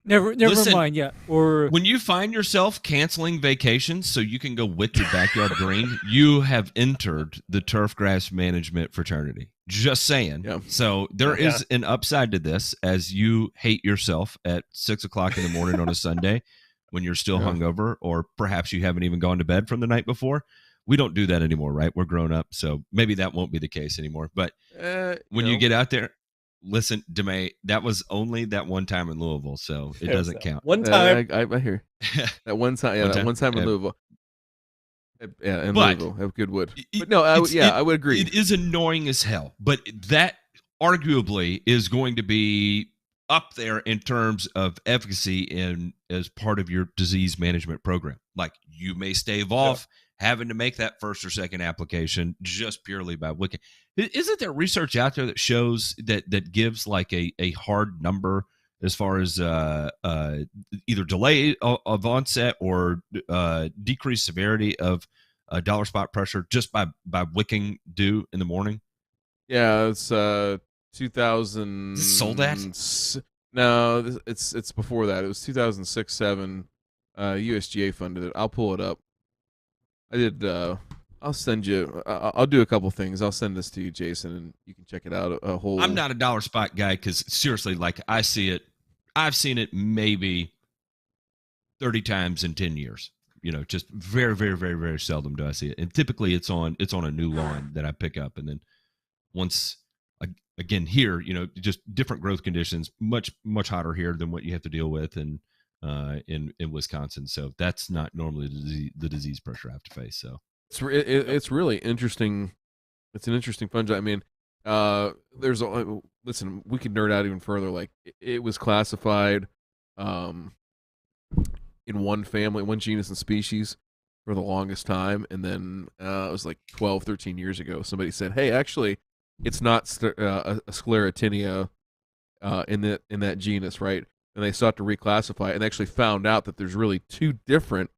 Never Listen, mind. Yeah. Or when you find yourself canceling vacations so you can go with your backyard green, you have entered the turf grass management fraternity. Just saying. Yeah. So there is an upside to this, as you hate yourself at 6 o'clock in the morning on a Sunday when you're still hungover, or perhaps you haven't even gone to bed from the night before. We don't do that anymore, right? We're grown up, so maybe that won't be the case anymore. But when you get out there, listen, DeMay, that was only that one time in Louisville, so it doesn't count. One time. I hear. That one time, that one time in Louisville. Yeah, in Louisville, at Goodwood. But no, I would agree. It is annoying as hell, but that arguably is going to be up there in terms of efficacy as part of your disease management program. Like, you may stave off having to make that first or second application just purely by looking. Isn't there research out there that shows that gives like a hard number as far as either delay of onset or decreased severity of dollar spot pressure just by wicking dew in the morning? Yeah, it's 2000. Sold that? No, it's before that. It was 2006-07. USGA funded it. I'll pull it up. I did. I'll send you. I'll do a couple things. I'll send this to you, Jason, and you can check it out. I'm not a dollar spot guy because seriously, like, I see it. I've seen it maybe 30 times in 10 years. Just very, very, very, very seldom do I see it. And typically it's on a new lawn that I pick up. And then once again here, just different growth conditions, much, much hotter here than what you have to deal with in Wisconsin. So that's not normally the disease pressure I have to face. So it's really interesting. It's an interesting fungi. I mean, listen, we could nerd out even further. Like, it was classified in one family, one genus and species for the longest time. And then it was like 12, 13 years ago, somebody said, hey, actually, it's not a sclerotinia in that genus, right? And they sought to reclassify it and actually found out that there's really two different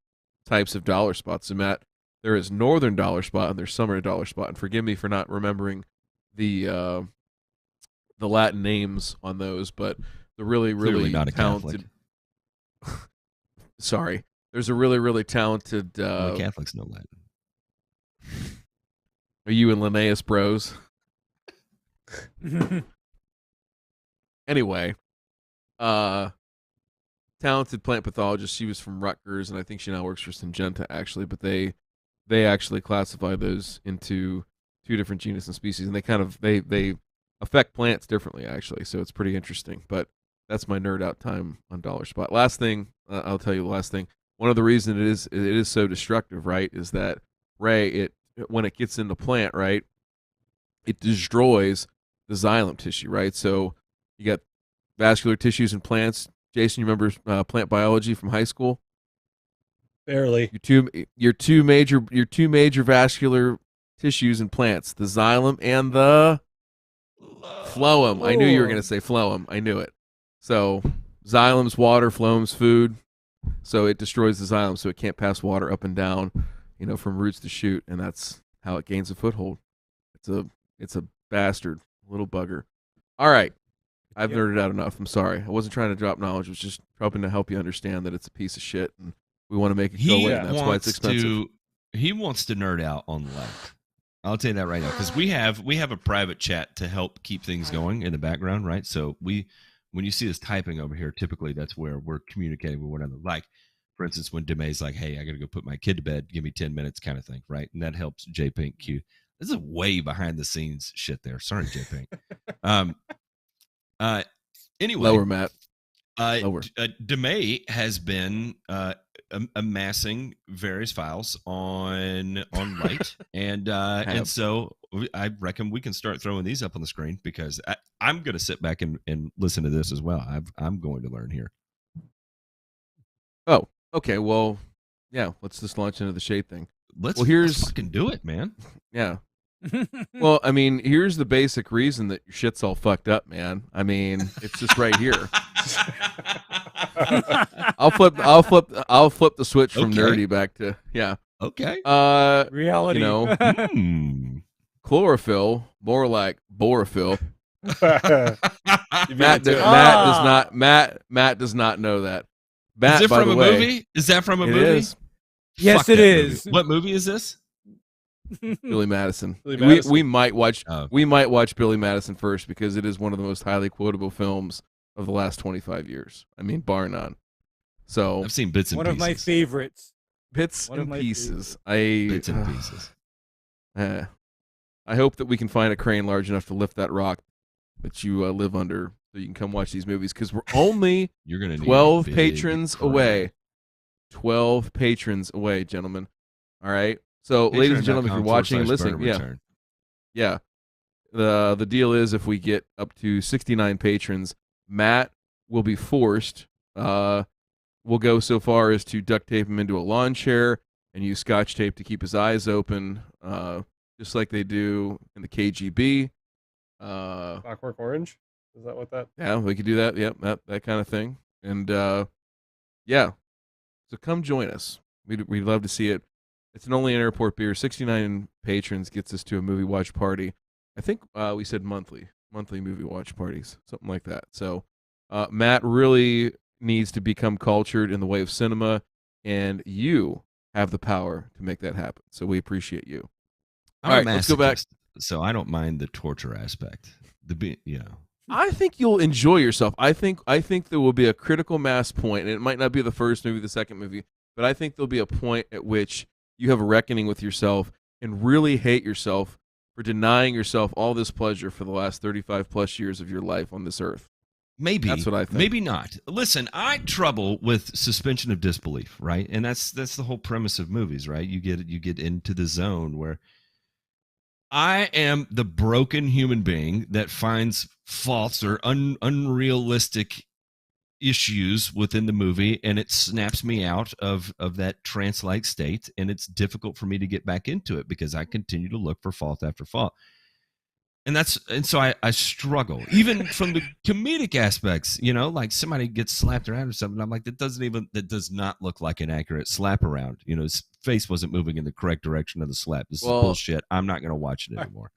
types of dollar spots. So, Matt, there is northern dollar spot and there's summer dollar spot. And forgive me for not remembering the Latin names on those, but the really, really not a talented. sorry. There's a really, really talented. Only Catholics know Latin. Are you and Linnaeus bros? Anyway, talented plant pathologist. She was from Rutgers, and I think she now works for Syngenta, actually. But they actually classify those into two different genus and species, and they affect plants differently, actually. So it's pretty interesting. But that's my nerd out time on Dollar Spot. Last thing, I'll tell you the last thing. One of the reasons it is so destructive, right, is that Ray, when it gets in the plant, right, it destroys the xylem tissue, right? So you got vascular tissues in plants. Jason, you remember plant biology from high school? Barely. Your two major vascular tissues in plants, the xylem and the phloem. I knew you were going to say phloem. I knew it. So xylem's water, phloem's food. So it destroys the xylem, so it can't pass water up and down, from roots to shoot, and that's how it gains a foothold. It's a bastard little bugger. All right. I've nerded out enough. I'm sorry. I wasn't trying to drop knowledge. I was just hoping to help you understand that it's a piece of shit, and we want to make it go away, and that's why it's expensive. He wants to nerd out on light. I'll tell you that right now, because we have a private chat to help keep things going in the background, right? So when you see us typing over here, typically that's where we're communicating with one another. Like, for instance, when Demay's like, "Hey, I got to go put my kid to bed. Give me 10 minutes," kind of thing, right? And that helps J Pink Q. This is way behind the scenes shit there. Sorry, J Pink. Anyway, lower, Matt. Lower. Demay has been amassing various files on Light, and so I reckon we can start throwing these up on the screen, because I'm going to sit back and listen to this as well. I'm going to learn here. Oh, okay. Well, yeah. Let's just launch into the shade thing. Let's fucking do it, man. Yeah. Well, I mean, here's the basic reason that your shit's all fucked up, man. I mean, it's just right here. I'll flip the switch from nerdy back to Okay. Reality. Chlorophyll, more like borophyll. Matt does not know that. Matt, is it from a movie? Is that from a movie? Is. Yes, it is. What movie is this? Billy Madison. Madison. We might watch Billy Madison first, because it is one of the most highly quotable films of the last 25 years. I mean, bar none. So I've seen bits and pieces. One of my favorites. Bits and pieces. Bits and pieces. I hope that we can find a crane large enough to lift that rock that you live under, so you can come watch these movies, because we're only 12 patrons away. 12 patrons away, gentlemen. All right. So, ladies and gentlemen, if you're watching and listening, yeah. The deal is, if we get up to 69 patrons, Matt will be forced. We'll go so far as to duct tape him into a lawn chair and use Scotch tape to keep his eyes open, just like they do in the KGB. Clockwork Orange? Is that what that? Yeah, we could do that. Yep, that kind of thing. And yeah, so come join us. We'd love to see it. It's an Only an Airport beer. 69 patrons gets us to a movie watch party. I think we said monthly movie watch parties, something like that. So Matt really needs to become cultured in the way of cinema, and you have the power to make that happen. So we appreciate you. All right, let's go back. So I don't mind the torture aspect. I think you'll enjoy yourself. I think there will be a critical mass point, and it might not be the first movie, the second movie, but I think there'll be a point at which you have a reckoning with yourself and really hate yourself for denying yourself all this pleasure for the last 35 plus years of your life on this earth. Maybe. That's what I think. Maybe not. Listen, I trouble with suspension of disbelief, right? And that's the whole premise of movies, right? You get into the zone where I am the broken human being that finds faults or unrealistic issues within the movie, and it snaps me out of that trance-like state, and it's difficult for me to get back into it because I continue to look for fault after fault. And so I struggle, even from the comedic aspects, like somebody gets slapped around or something. I'm like, that does not look like an accurate slap around. His face wasn't moving in the correct direction of the slap. This is bullshit. I'm not going to watch it anymore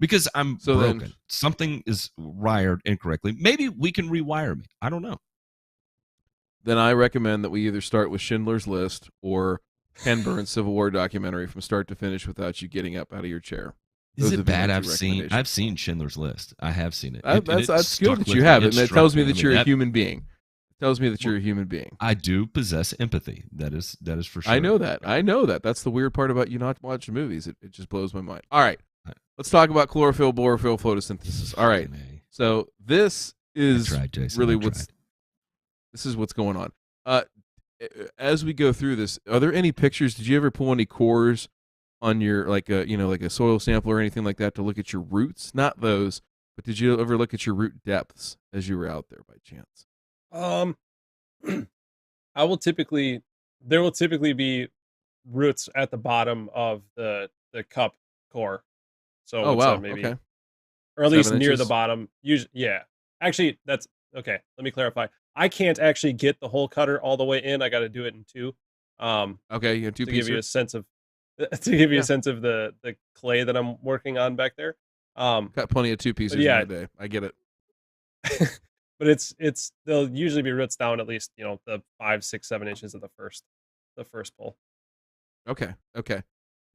because I'm broken. Then, something is wired incorrectly. Maybe we can rewire me. I don't know. then I recommend that we either start with Schindler's List or Ken Burns' Civil War documentary from start to finish without you getting up out of your chair. Is Those it have been bad? my I've two seen recommendations. Schindler's List. I have seen it. That's good stuck that with you me. have it, and it struck tells me me. that I you're mean, a human being. It tells me that you're a human being. I do possess empathy. That is for sure. I know that. That's the weird part about you not watching movies. It just blows my mind. All right. Let's talk about chlorophyll, borophyll, photosynthesis. All right. So this is really this is what's going on. As we go through this, are there any pictures? Did you ever pull any cores on your like a soil sample or anything like that to look at your roots? Not those, but did you ever look at your root depths as you were out there by chance? There will typically be roots at the bottom of the cup core. So Oh wow, maybe, okay. or at least 7 near inches? the bottom. Usually, yeah. Actually, that's okay. Let me clarify. I can't actually get the whole cutter all the way in. I got to do it in two. Okay, you have two To give you a pieces. sense of a Yeah. sense of the clay that I'm working on back there. Got plenty of two pieces yeah. in my day. I get it. But it's they'll usually be roots down at least the 5, 6, 7 inches of the first pull. Okay.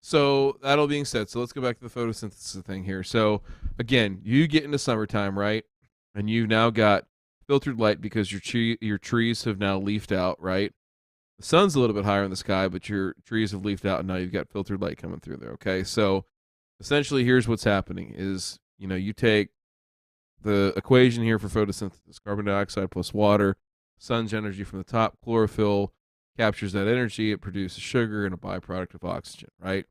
So that all being said, so let's go back to the photosynthesis thing here. So again, you get into summertime, right? And you've now got filtered light because your trees have now leafed out, right? The sun's a little bit higher in the sky, but your trees have leafed out, and now you've got filtered light coming through there. Okay, so essentially, here's what's happening: is you take the equation here for photosynthesis: carbon dioxide plus water, sun's energy from the top, chlorophyll captures that energy, it produces sugar and a byproduct of oxygen, right?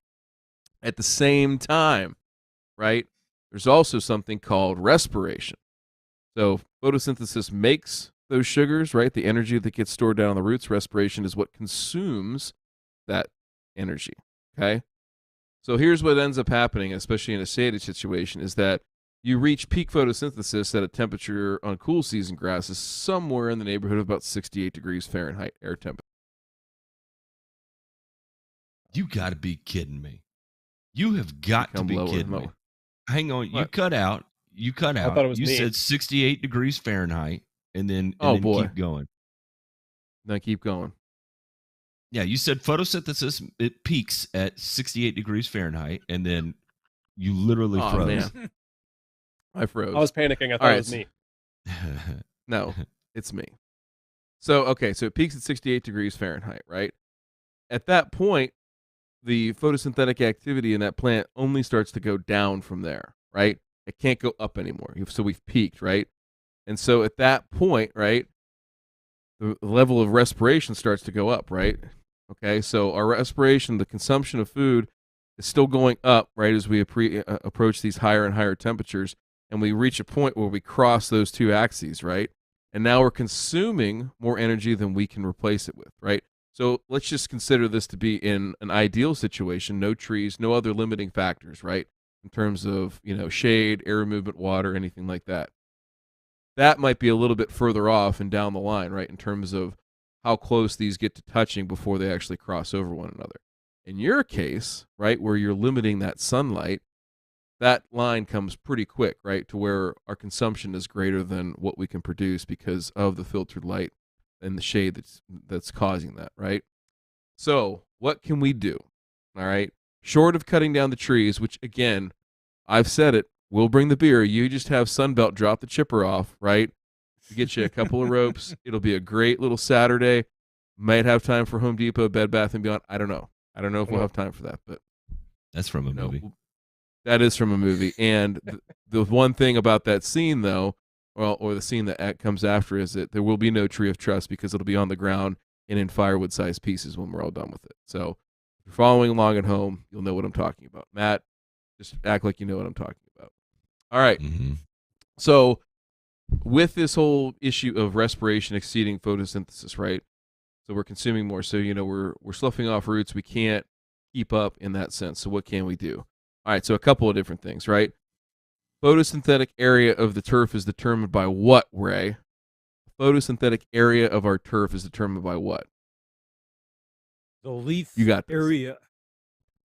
At the same time, right, there's also something called respiration. So photosynthesis makes those sugars, right? The energy that gets stored down on the roots. Respiration is what consumes that energy, okay? So here's what ends up happening, especially in a shaded situation, is that you reach peak photosynthesis at a temperature on cool season grasses somewhere in the neighborhood of about 68 degrees Fahrenheit air temperature. You got to be kidding me. You have got to be kidding me. Hang on. What? You cut out. I thought it was you me. said 68 degrees Fahrenheit and then keep going. Now keep going. Yeah, you said photosynthesis, it peaks at 68 degrees Fahrenheit, and then you literally froze. Man. I froze. I was panicking. I thought it was me. No, it's me. So it peaks at 68 degrees Fahrenheit, right? At that point, the photosynthetic activity in that plant only starts to go down from there, right? It can't go up anymore. So we've peaked, right? And so at that point, right, the level of respiration starts to go up, right? Okay, so our respiration, the consumption of food is still going up, right, as we approach these higher and higher temperatures, and we reach a point where we cross those two axes, right? And now we're consuming more energy than we can replace it with, right? So let's just consider this to be in an ideal situation, no trees, no other limiting factors, right? In terms of, shade, air movement, water, anything like that. That might be a little bit further off and down the line, right? In terms of how close these get to touching before they actually cross over one another. In your case, right, where you're limiting that sunlight, that line comes pretty quick, right, to where our consumption is greater than what we can produce because of the filtered light and the shade that's causing that, right? So what can we do? All right, short of cutting down the trees, which again, I've said it, we'll bring the beer. You just have Sunbelt drop the chipper off, right? You get you a couple of ropes. It'll be a great little Saturday. Might have time for Home Depot, Bed Bath & Beyond. I don't know if we'll have time for that, but that's from a movie. That is from a movie. And the one thing about that scene, though, or the scene that comes after, is that there will be no tree of trust because it'll be on the ground and in firewood-sized pieces when we're all done with it. So if you're following along at home, you'll know what I'm talking about. Matt, just act like you know what I'm talking about. All right. Mm-hmm. So with this whole issue of respiration exceeding photosynthesis, right? So we're consuming more. So, we're sloughing off roots. We can't keep up in that sense. So what can we do? All right, so a couple of different things, right? Photosynthetic area of the turf is determined by what, Ray? Photosynthetic area of our turf is determined by what? The leaf You got this. area.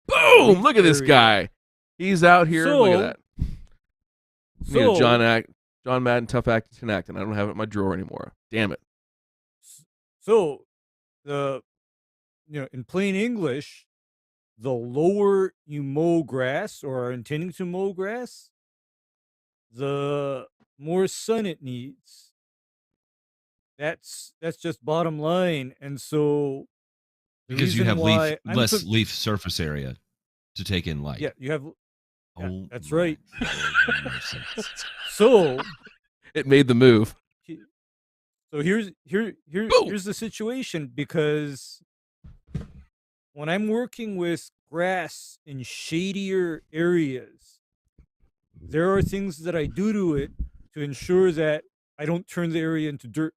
Boom! Look at this guy. He's out here. Look at that. John Madden, tough acting, I don't have it in my drawer anymore. Damn it. So the in plain English, the lower you mow grass or are intending to mow grass, the more sun it needs. That's just bottom line. And so the Because you reason have why less leaf surface area to take in light. yeah, you have yeah, Oh, that's my right. Lord have mercy. So It made the move. he- so here's Boom! here's the situation, because when I'm working with grass in shadier areas, there are things that I do to it to ensure that I don't turn the area into dirt.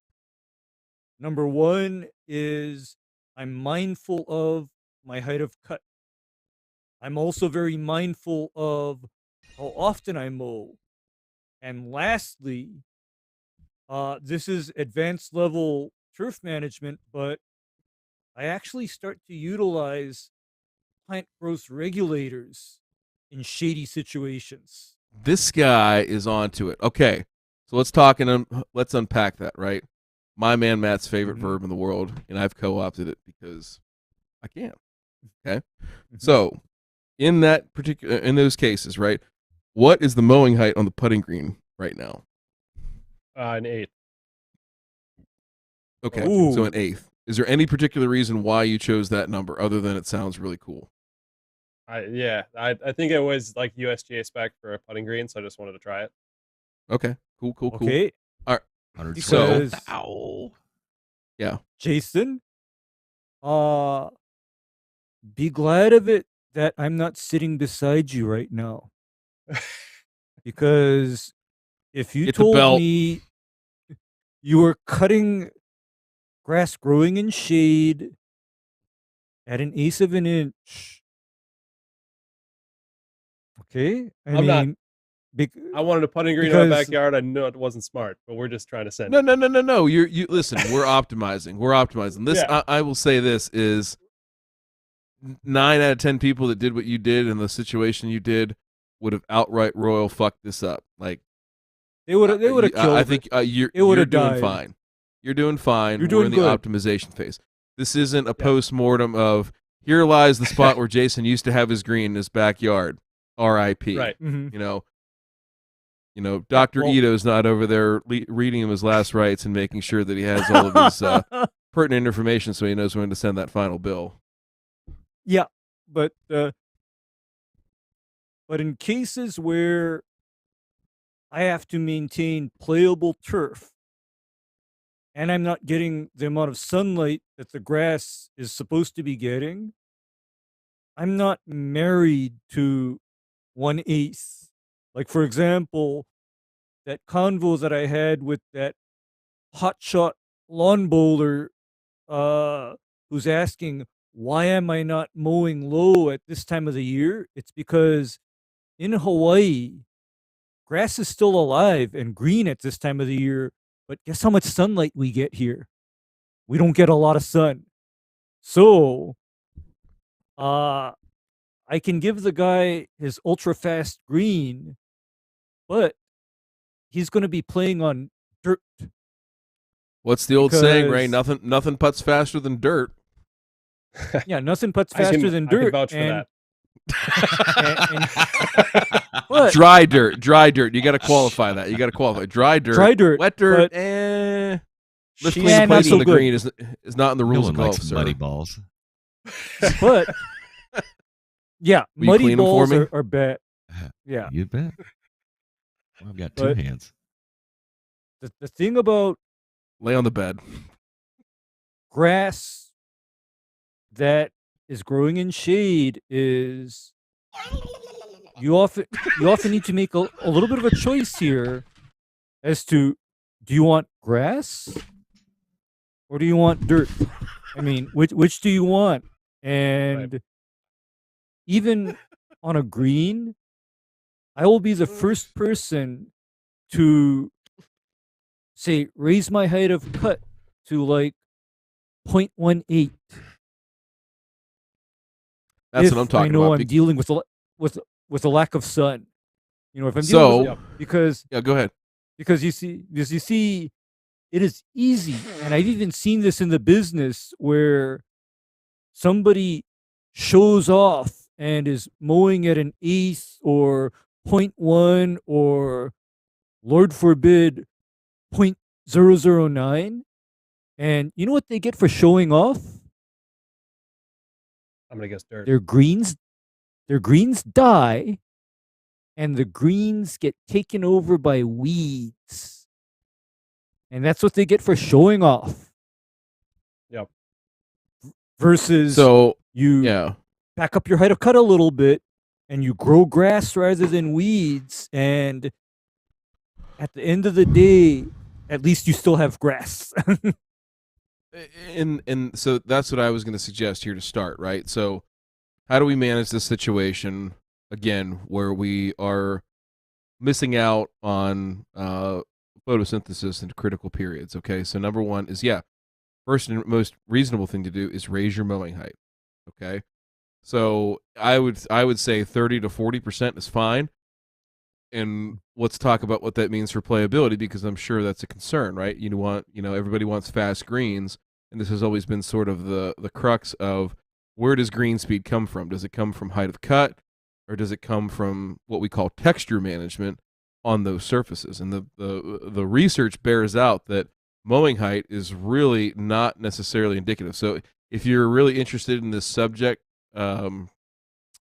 Number one is I'm mindful of my height of cut. I'm also very mindful of how often I mow. And lastly, this is advanced level turf management, but I actually start to utilize plant growth regulators in shady situations. This guy is onto it. Okay, so let's talk and let's unpack that. Right, my man Matt's favorite Mhm. verb in the world, and I've co-opted it because I can. Okay, Mhm. so in those cases, right, what is the mowing height on the putting green right now? An 8. Okay, Ooh. so an eighth. Is there any particular reason why you chose that number other than it sounds really cool? I think it was like USGA spec for a putting green, so I just wanted to try it. Okay, cool. Okay, All right, 112. because Ow. yeah. Jason, be glad of it that I'm not sitting beside you right now. Because if you Get the told belt. me you were cutting grass growing in shade at an eighth of an inch, okay? I'm not- I wanted a putting green in my because- backyard. I knew it wasn't smart, but we're just trying to send No. it. You listen. We're optimizing. We're optimizing. This Yeah. I will say this is 9 out of 10 people that did what you did in the situation you did would have outright royal fucked this up. Like they would have killed I think you're doing died. fine. You're doing fine. You're We're in doing the good. optimization phase. This isn't a post-mortem of here lies the spot where Jason used to have his green in his backyard. R.I.P. Right. Mhm. You know, Dr. well- Ito's not over there reading him his last rites and making sure that he has all of his pertinent information so he knows when to send that final bill. Yeah, but in cases where I have to maintain playable turf and I'm not getting the amount of sunlight that the grass is supposed to be getting, I'm not married to 1/8. Like, for example, that convo that I had with that hotshot lawn bowler who's asking, why am I not mowing low at this time of the year? It's because in Hawaii, grass is still alive and green at this time of the year, but guess how much sunlight we get here? We don't get a lot of sun. So, I can give the guy his ultra fast green, but he's going to be playing on dirt. What's the old saying, Ray? Because- Nothing putts faster than dirt. Yeah, nothing puts I can- faster than I can dirt. vouch for that. But Dry dirt. You got to qualify that. You got to qualify dry dirt. Dry dirt, Wet dirt. but- Lift Yeah, clean the not place so on the good. green is not in the No rules one of golf, likes sir. muddy balls. but yeah, Will you muddy clean 'em for balls me? are bad. Yeah. You bet. Well, I've got two But- hands. The thing about Lay on the bed. grass that is growing in shade is you often need to make a little bit of a choice here as to, do you want grass or do you want dirt? I mean, which do you want? And even on a green, I will be the first person to say raise my height of cut to like 0.18. That's if what I'm talking I know about. I'm dealing with a lack of sun. You know, if I'm So- dealing with, because Yeah, go ahead. you see It is easy. And I've even seen this in the business where somebody shows off and is mowing at an eighth or 0.1 or, Lord forbid, 0.009. And you know what they get for showing off? I'm gonna guess dirt. Their greens die, and the greens get taken over by weeds. And that's what they get for showing off. Yep. Versus So you yeah, back up your height of cut a little bit and you grow grass rather than weeds, and at the end of the day, at least you still have grass. and so that's what I was going to suggest here to start, right? So how do we manage this situation again where we are missing out on photosynthesis in critical periods? Okay, so number one is first and most reasonable thing to do is raise your mowing height. Okay, so I would say 30 to 40% is fine. And let's talk about what that means for playability, because I'm sure that's a concern, right? Everybody wants fast greens, and this has always been sort of the crux of where does green speed come from? Does it come from height of cut, or does it come from what we call texture management on those surfaces? And the research bears out that mowing height is really not necessarily indicative. So if you're really interested in this subject,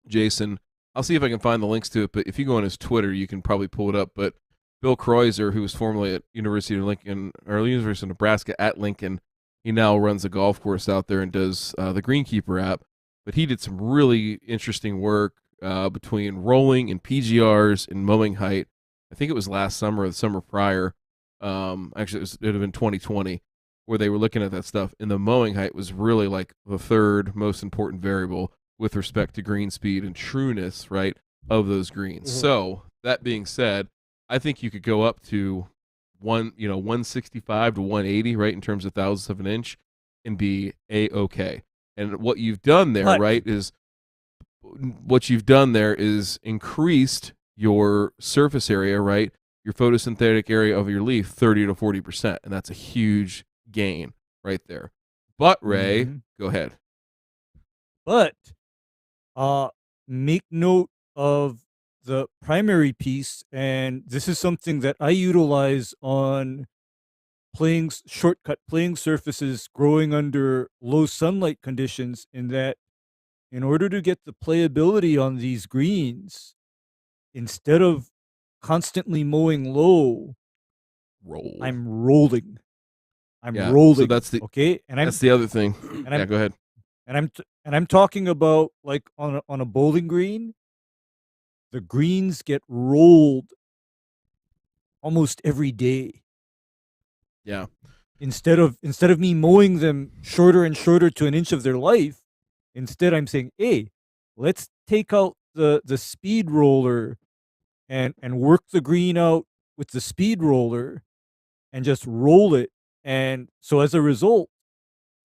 Jason, I'll see if I can find the links to it, but if you go on his Twitter, you can probably pull it up. But Bill Kreuzer, who was formerly at University of Nebraska at Lincoln, he now runs a golf course out there and does the Greenkeeper app. But he did some really interesting work between rolling and PGRs and mowing height. I think it was last summer or the summer prior. Actually, it would have been 2020, where they were looking at that stuff. And the mowing height was really like the third most important variable with respect to green speed and trueness, right, of those greens. Mhm. So that being said, I think you could go up to 165 to 180, right, in terms of thousandths of an inch, and be a-okay. And what you've done there, But- right, is increased your surface area, right, your photosynthetic area of your leaf 30 to 40%, and that's a huge gain right there. But Ray, Mhm. go ahead. But make note of the primary piece, and this is something that I utilize on shortcut playing surfaces growing under low sunlight conditions, in that in order to get the playability on these greens, instead of constantly mowing low, Roll. I'm rolling. Yeah, so rolling. that's the- okay, and That's the other thing. and Yeah, I'm go ahead. and I'm talking about, like, on a bowling green, the greens get rolled almost every day. Yeah. Instead of me mowing them shorter and shorter to an inch of their life, instead I'm saying, hey, let's take out the speed roller and work the green out with the speed roller and just roll it. And so as a result,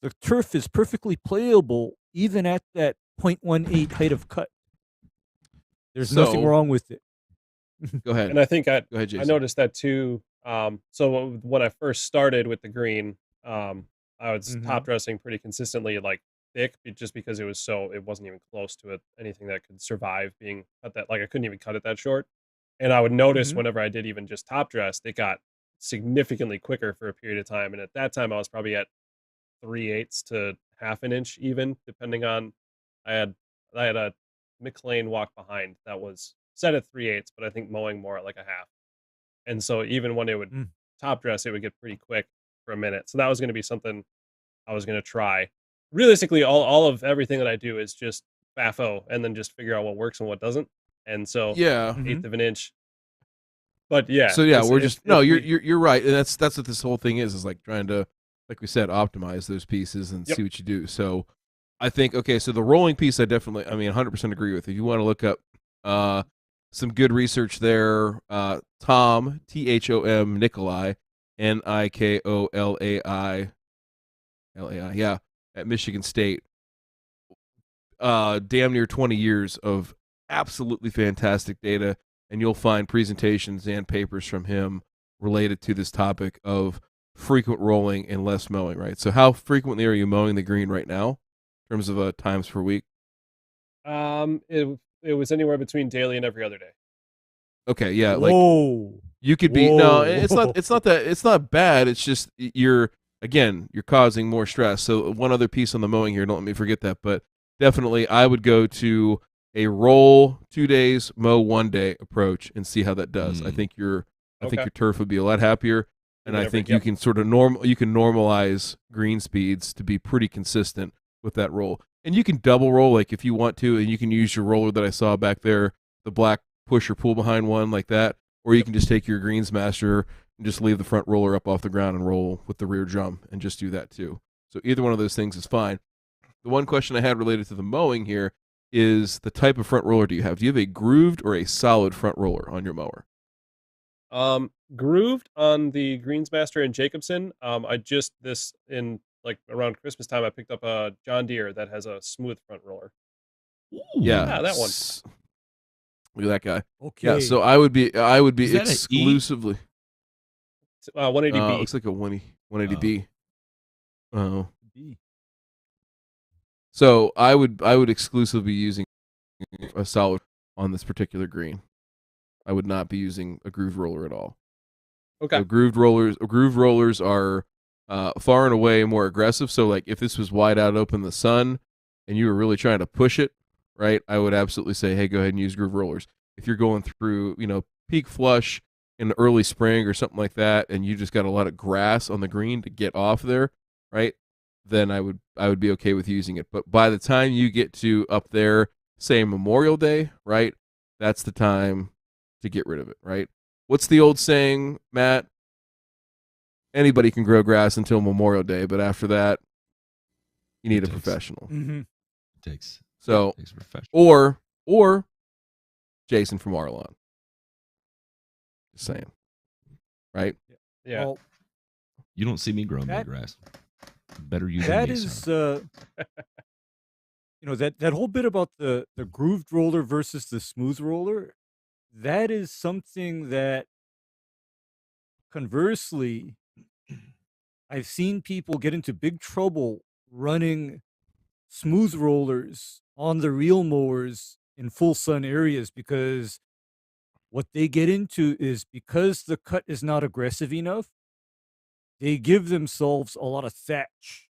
the turf is perfectly playable even at that 0.18 height of cut. There's nothing So- wrong with it. Go ahead. And I think Go ahead, Jason. I noticed that too. So when I first started with the green, I was Mhm. top dressing pretty consistently, like thick, just because it wasn't even close to anything that could survive being cut that. Like I couldn't even cut it that short. And I would notice Mhm. whenever I did even just top dressed, it got significantly quicker for a period of time. And at that time, I was probably at 3/8 to half an inch, even depending on. I had a McLean walk behind that was set at 3/8, but I think mowing more at like a half. And so even when it would Mm. top dress, it would get pretty quick for a minute. So that was going to be something I was going to try. Realistically, all of everything that I do is just FAFO and then just figure out what works and what doesn't. And so Yeah. Mhm. eighth of an inch. But yeah. So yeah, it's- we're if- just no. if You're we- you're right, and that's what this whole thing is like trying to, like we said, optimize those pieces and Yep. see what you do. So I think okay. So the rolling piece, I 100% agree with. If you want to look up some good research there, Tom Nikolai Nikolai yeah, at Michigan State. Damn near 20 years of absolutely fantastic data, and you'll find presentations and papers from him related to this topic of frequent rolling and less mowing, right? So how frequently are you mowing the green right now in terms of times per week? It was anywhere between daily and every other day. Okay, yeah, like Whoa. you could be no, Whoa. it's not bad. It's just you're causing more stress. So one other piece on the mowing here, don't let me forget that, but definitely I would go to a roll 2 days, mow 1 day approach and see how that does. I think your Okay. turf would be a lot happier, and I think you can sort of normalize green speeds to be pretty consistent with that roll. And you can double roll like if you want to, and you can use your roller that I saw back there, the black push or pull behind one like that, or you can just take your Greensmaster and just leave the front roller up off the ground and roll with the rear drum and just do that too. So either one of those things is fine. The one question I had related to the mowing here is the type of front roller do you have? Do you have a grooved or a solid front roller on your mower? Grooved on the Greensmaster and Jacobson. I just this in like around Christmas time I picked up a John Deere that has a smooth front roller. Yeah, that one. Look at that guy. Okay. Yeah, so I would be Is that an E? exclusively 180B. looks like a 180B. Oh. B. So I would exclusively be using a solid on this particular green. I would not be using a groove roller at all. Okay. So groove rollers are far and away more aggressive. So like if this was wide out open in the sun and you were really trying to push it, right, I would absolutely say, hey, go ahead and use groove rollers. If you're going through, peak flush in the early spring or something like that, and you just got a lot of grass on the green to get off there, right, then I would be okay with using it. But by the time you get to up there, say Memorial Day, right, that's the time to get rid of it, right? What's the old saying, Matt? Anybody can grow grass until Memorial Day, but after that, you need a professional. Mm-hmm. Takes So, a professional. or Jason from our lawn. Just saying, right? Yeah. Well, You don't see me growing my That- grass. Better you that than me, is, son. that whole bit about the grooved roller versus the smooth roller, that is something that conversely, I've seen people get into big trouble running smooth rollers on the reel mowers in full sun areas because what they get into is because the cut is not aggressive enough, they give themselves a lot of thatch.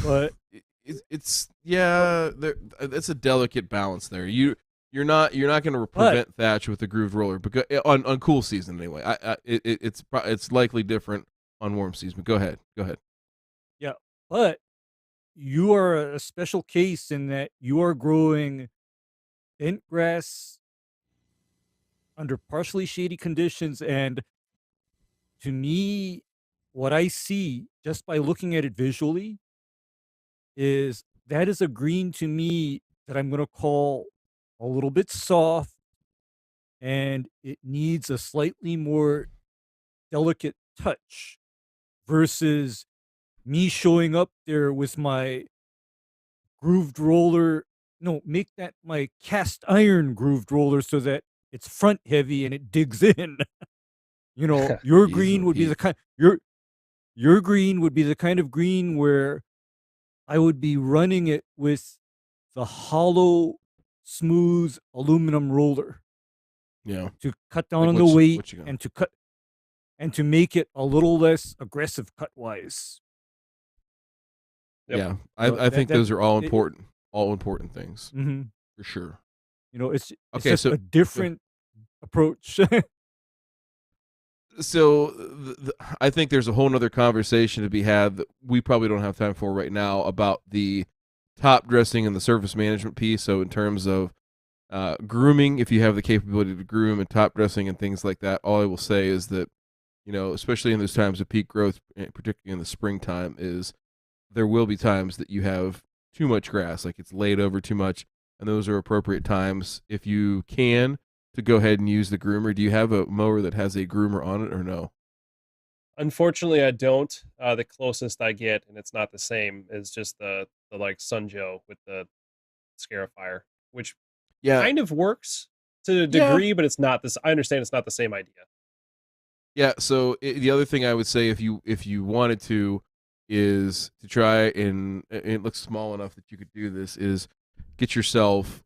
But It's it's a delicate balance there. You're not going to prevent thatch with a groove roller because on cool season anyway. It's likely different on warm season. But go ahead. yeah, but you are a special case in that you are growing bent grass under partially shady conditions, and to me, what I see just by looking at it visually is that is a green to me that I'm going to call a little bit soft, and it needs a slightly more delicate touch versus me showing up there with my grooved roller. No, make that my cast iron grooved roller so that it's front heavy and it digs in. Your green would be the kind your green would be the kind of green where I would be running it with the hollow, smooth aluminum roller. Yeah. To cut down Like on the what weight you got? and to make it a little less aggressive cut wise. Yep. Yeah. So I think those are all it- important things Mm-hmm. for sure. It's Okay, just so- a different approach. So I think there's a whole nother conversation to be had that we probably don't have time for right now about the top dressing and the surface management piece. So in terms of grooming, if you have the capability to groom and top dressing and things like that, all I will say is that, especially in those times of peak growth, particularly in the springtime, is there will be times that you have too much grass, like it's laid over too much, and those are appropriate times, if you can, to go ahead and use the groomer. Do you have a mower that has a groomer on it or no? Unfortunately, I don't. The closest I get, and it's not the same, is just the like Sunjoe with the Scarifier, which Yeah. kind of works to a degree, but it's not this. I understand it's not the same idea. Yeah. So the other thing I would say, if you wanted to, is to try, and it looks small enough that you could do this, is get yourself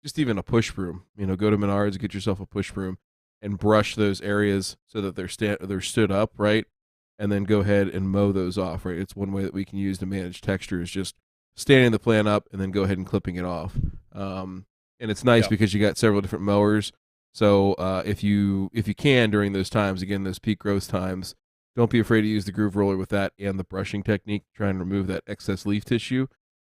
just even a push broom. Go to Menards, get yourself a push broom, and brush those areas so that they're stood up, right? And then go ahead and mow those off, right? It's one way that we can use to manage texture, is just standing the plant up and then go ahead and clipping it off. And it's nice because you got several different mowers. So if you can, during those times, again, those peak growth times, don't be afraid to use the groove roller with that and the brushing technique, try and remove that excess leaf tissue.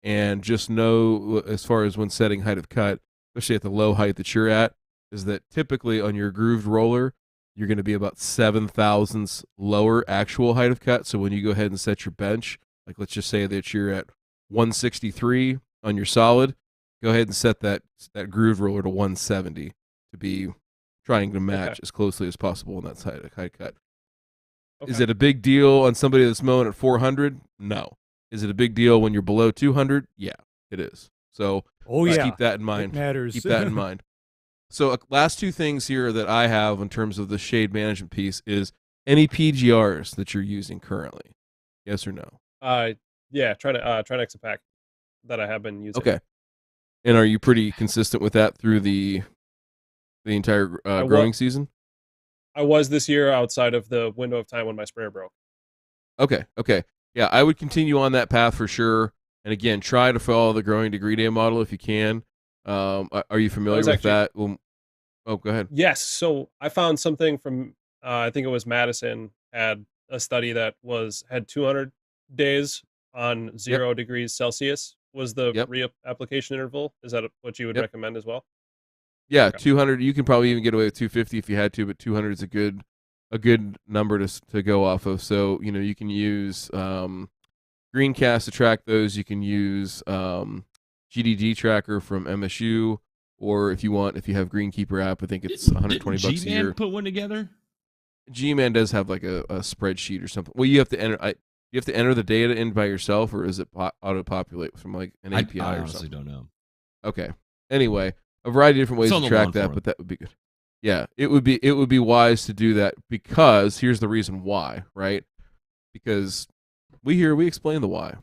And just know, as far as when setting height of cut, especially at the low height that you're at, is that typically on your grooved roller, you're going to be about 7 thousandths lower actual height of cut. So when you go ahead and set your bench, like let's just say that you're at 163 on your solid, go ahead and set that grooved roller to 170 to be trying to match as closely as possible on that height cut. Okay. Is it a big deal on somebody that's mowing at 400? No. Is it a big deal when you're below 200? Yeah, it is. So keep that in mind. It matters. Keep that in mind. So last two things here that I have in terms of the shade management piece is any PGRs that you're using currently. Yes or no? Yeah, Trinex a pack that I have been using. Okay. And are you pretty consistent with that through the entire growing season? I was this year, outside of the window of time when my sprayer broke. Okay. Yeah, I would continue on that path for sure. And again, try to follow the growing degree day model if you can. Are you familiar with that? Well, go ahead. Yes. So I found something from, I think it was Madison, had a study that had 200 days on 0 degrees Celsius was the reapplication interval. Is that what you would recommend as well? Yeah, okay. 200. You can probably even get away with 250 if you had to, but 200 is a good number to go off of. So you can use Greencast to track those. You can use GDG tracker from MSU, or if you have Greenkeeper app, I think it's $120 a year. G-Man put one together? G-Man does have like a spreadsheet or something. Well, you have to enter. You have to enter the data in by yourself, or is it auto-populate from like an API or something? I honestly don't know. Okay. Anyway, a variety of different ways to track that, but that would be good. Yeah, it would be wise to do that, because here's the reason why, right? Because we explain the why.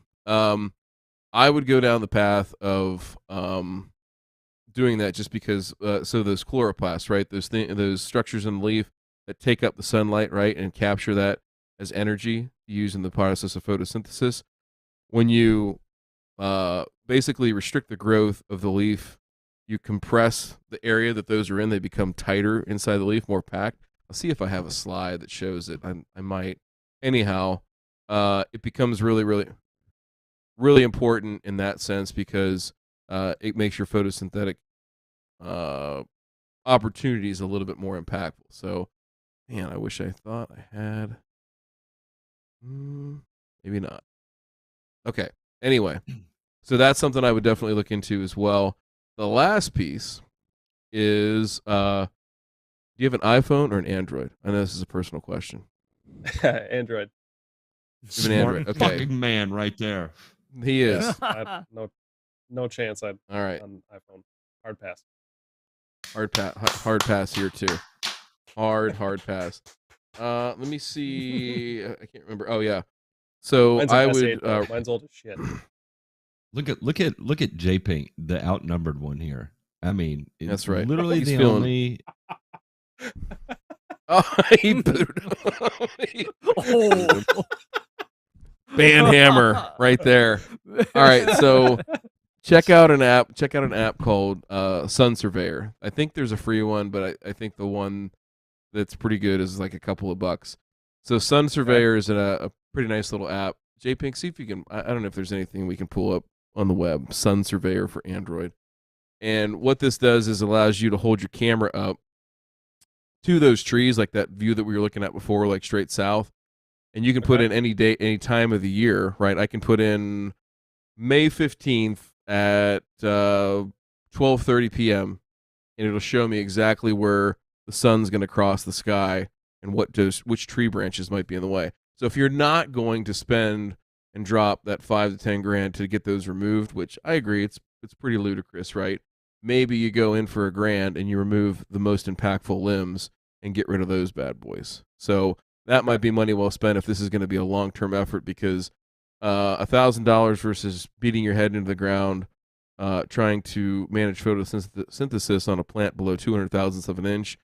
I would go down the path of doing that just because so those chloroplasts, right? Those structures in the leaf that take up the sunlight, right, and capture that as energy used in the process of photosynthesis. When you basically restrict the growth of the leaf, you compress the area that those are in. They become tighter inside the leaf, more packed. I'll see if I have a slide that shows it. I might. Anyhow, it becomes really, really, really important in that sense, because it makes your photosynthetic opportunities a little bit more impactful. So, man, I wish I thought I had. Maybe not. Okay. Anyway, so that's something I would definitely look into as well. The last piece is, do you have an iPhone or an Android? I know this is a personal question. Android. You have an Android. Okay. Fucking man right there. He is. No chance. All right. On iPhone. Hard pass. Hard pass here too. Hard pass. Let me see. I can't remember. Oh yeah. So mine's I would. Mine's old as shit. Look at J-Pink, the outnumbered one here. I mean, that's right. Literally He's the feeling... only. Oh, he booed. Banhammer right there. All right, so check out an app called Sun Surveyor. I think there's a free one, but I think the one that's pretty good is like a couple of bucks. So Sun Surveyor is a pretty nice little app. J-Pink, see if you can. I don't know if there's anything we can pull up on the web. Sun Surveyor for Android. And what this does is allows you to hold your camera up to those trees, like that view that we were looking at before, like straight south. And you can put in any date, any time of the year, right? I can put in May 15th at 12:30 p.m. and it'll show me exactly where the sun's going to cross the sky and which tree branches might be in the way. So if you're not going to spend and drop that $5 to $10 grand to get those removed, which I agree, it's pretty ludicrous, right? Maybe you go in for $1,000 and you remove the most impactful limbs, and get rid of those bad boys. So that might be money well spent if this is going to be a long-term effort, because $1,000 versus beating your head into the ground trying to manage photosynthesis on a plant below 200 thousandths of an inch,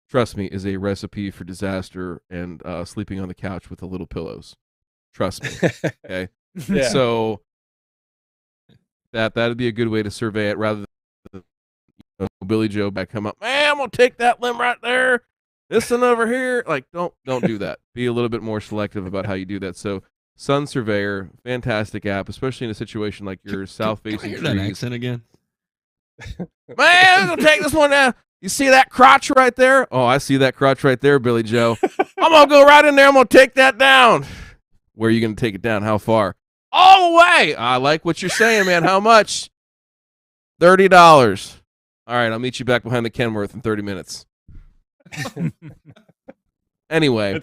trust me, is a recipe for disaster and sleeping on the couch with the little pillows. Trust me. Okay. Yeah. So that'd be a good way to survey it, rather than Billy Joe back come up, man, I'm gonna take that limb right there, this one over here. Like, don't do that. Be a little bit more selective about how you do that. So Sun Surveyor, fantastic app, especially in a situation like your south facing Hear that trees. accent again? Man, I'm gonna take this one down. You see that crotch right there? Oh, I see that crotch right there, Billy Joe. I'm gonna go right in there. I'm gonna take that down. Where are you gonna take it down? How far? All the way. I like what you're saying, man. How much? $30. All right, I'll meet you back behind the Kenworth in 30 minutes. Anyway,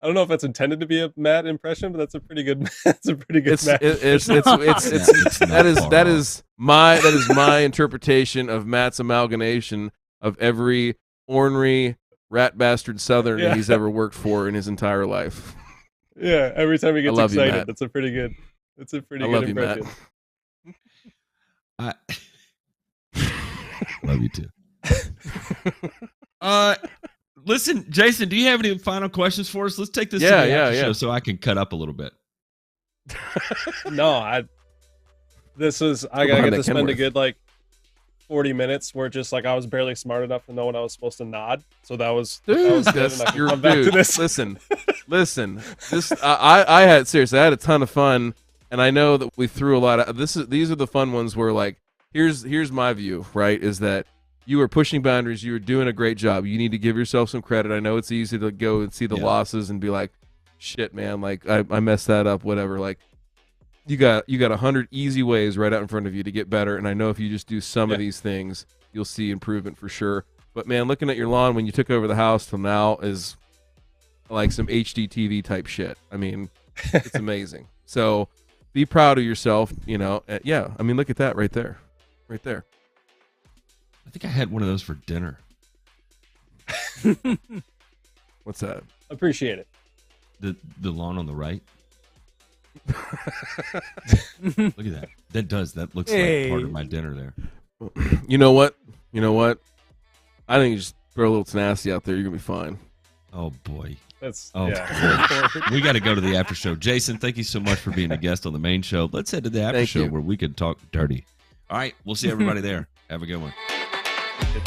I don't know if that's intended to be a Matt impression, but that's a pretty good. That's a pretty good. Matt. That is my interpretation of Matt's amalgamation of every ornery rat bastard Southern he's ever worked for in his entire life. Yeah, every time he gets excited, Matt. that's a pretty good. That's a pretty I good love you, impression. Matt. Love you too. Listen, Jason, do you have any final questions for us? Let's take this to the after show so I can cut up a little bit. No, I gotta get to spend a good 40 minutes where just I was barely smart enough to know when I was supposed to nod. So that was good, and I can come back to this. Listen. This I had a ton of fun, and I know that we threw a lot of these are the fun ones where here's my view, right? Is that you were pushing boundaries, you were doing a great job. You need to give yourself some credit. I know it's easy to go and see the losses and be like, shit, man, I messed that up, whatever. You got 100 easy ways right out in front of you to get better, and I know if you just do some of these things, you'll see improvement for sure. But man, looking at your lawn when you took over the house till now is like some HDTV type shit. I mean, it's amazing. So be proud of yourself, look at that right there. I think I had one of those for dinner. What's that? Appreciate it. The lawn on the right. Look at that. That looks like part of my dinner there. You know what? I think you just throw a little tenacity out there. You're gonna be fine. Oh boy. Boy. We got to go to the after show. Jason, thank you so much for being a guest on the main show. Let's head to the after show where we can talk dirty. All right, we'll see everybody there. Have a good one. Good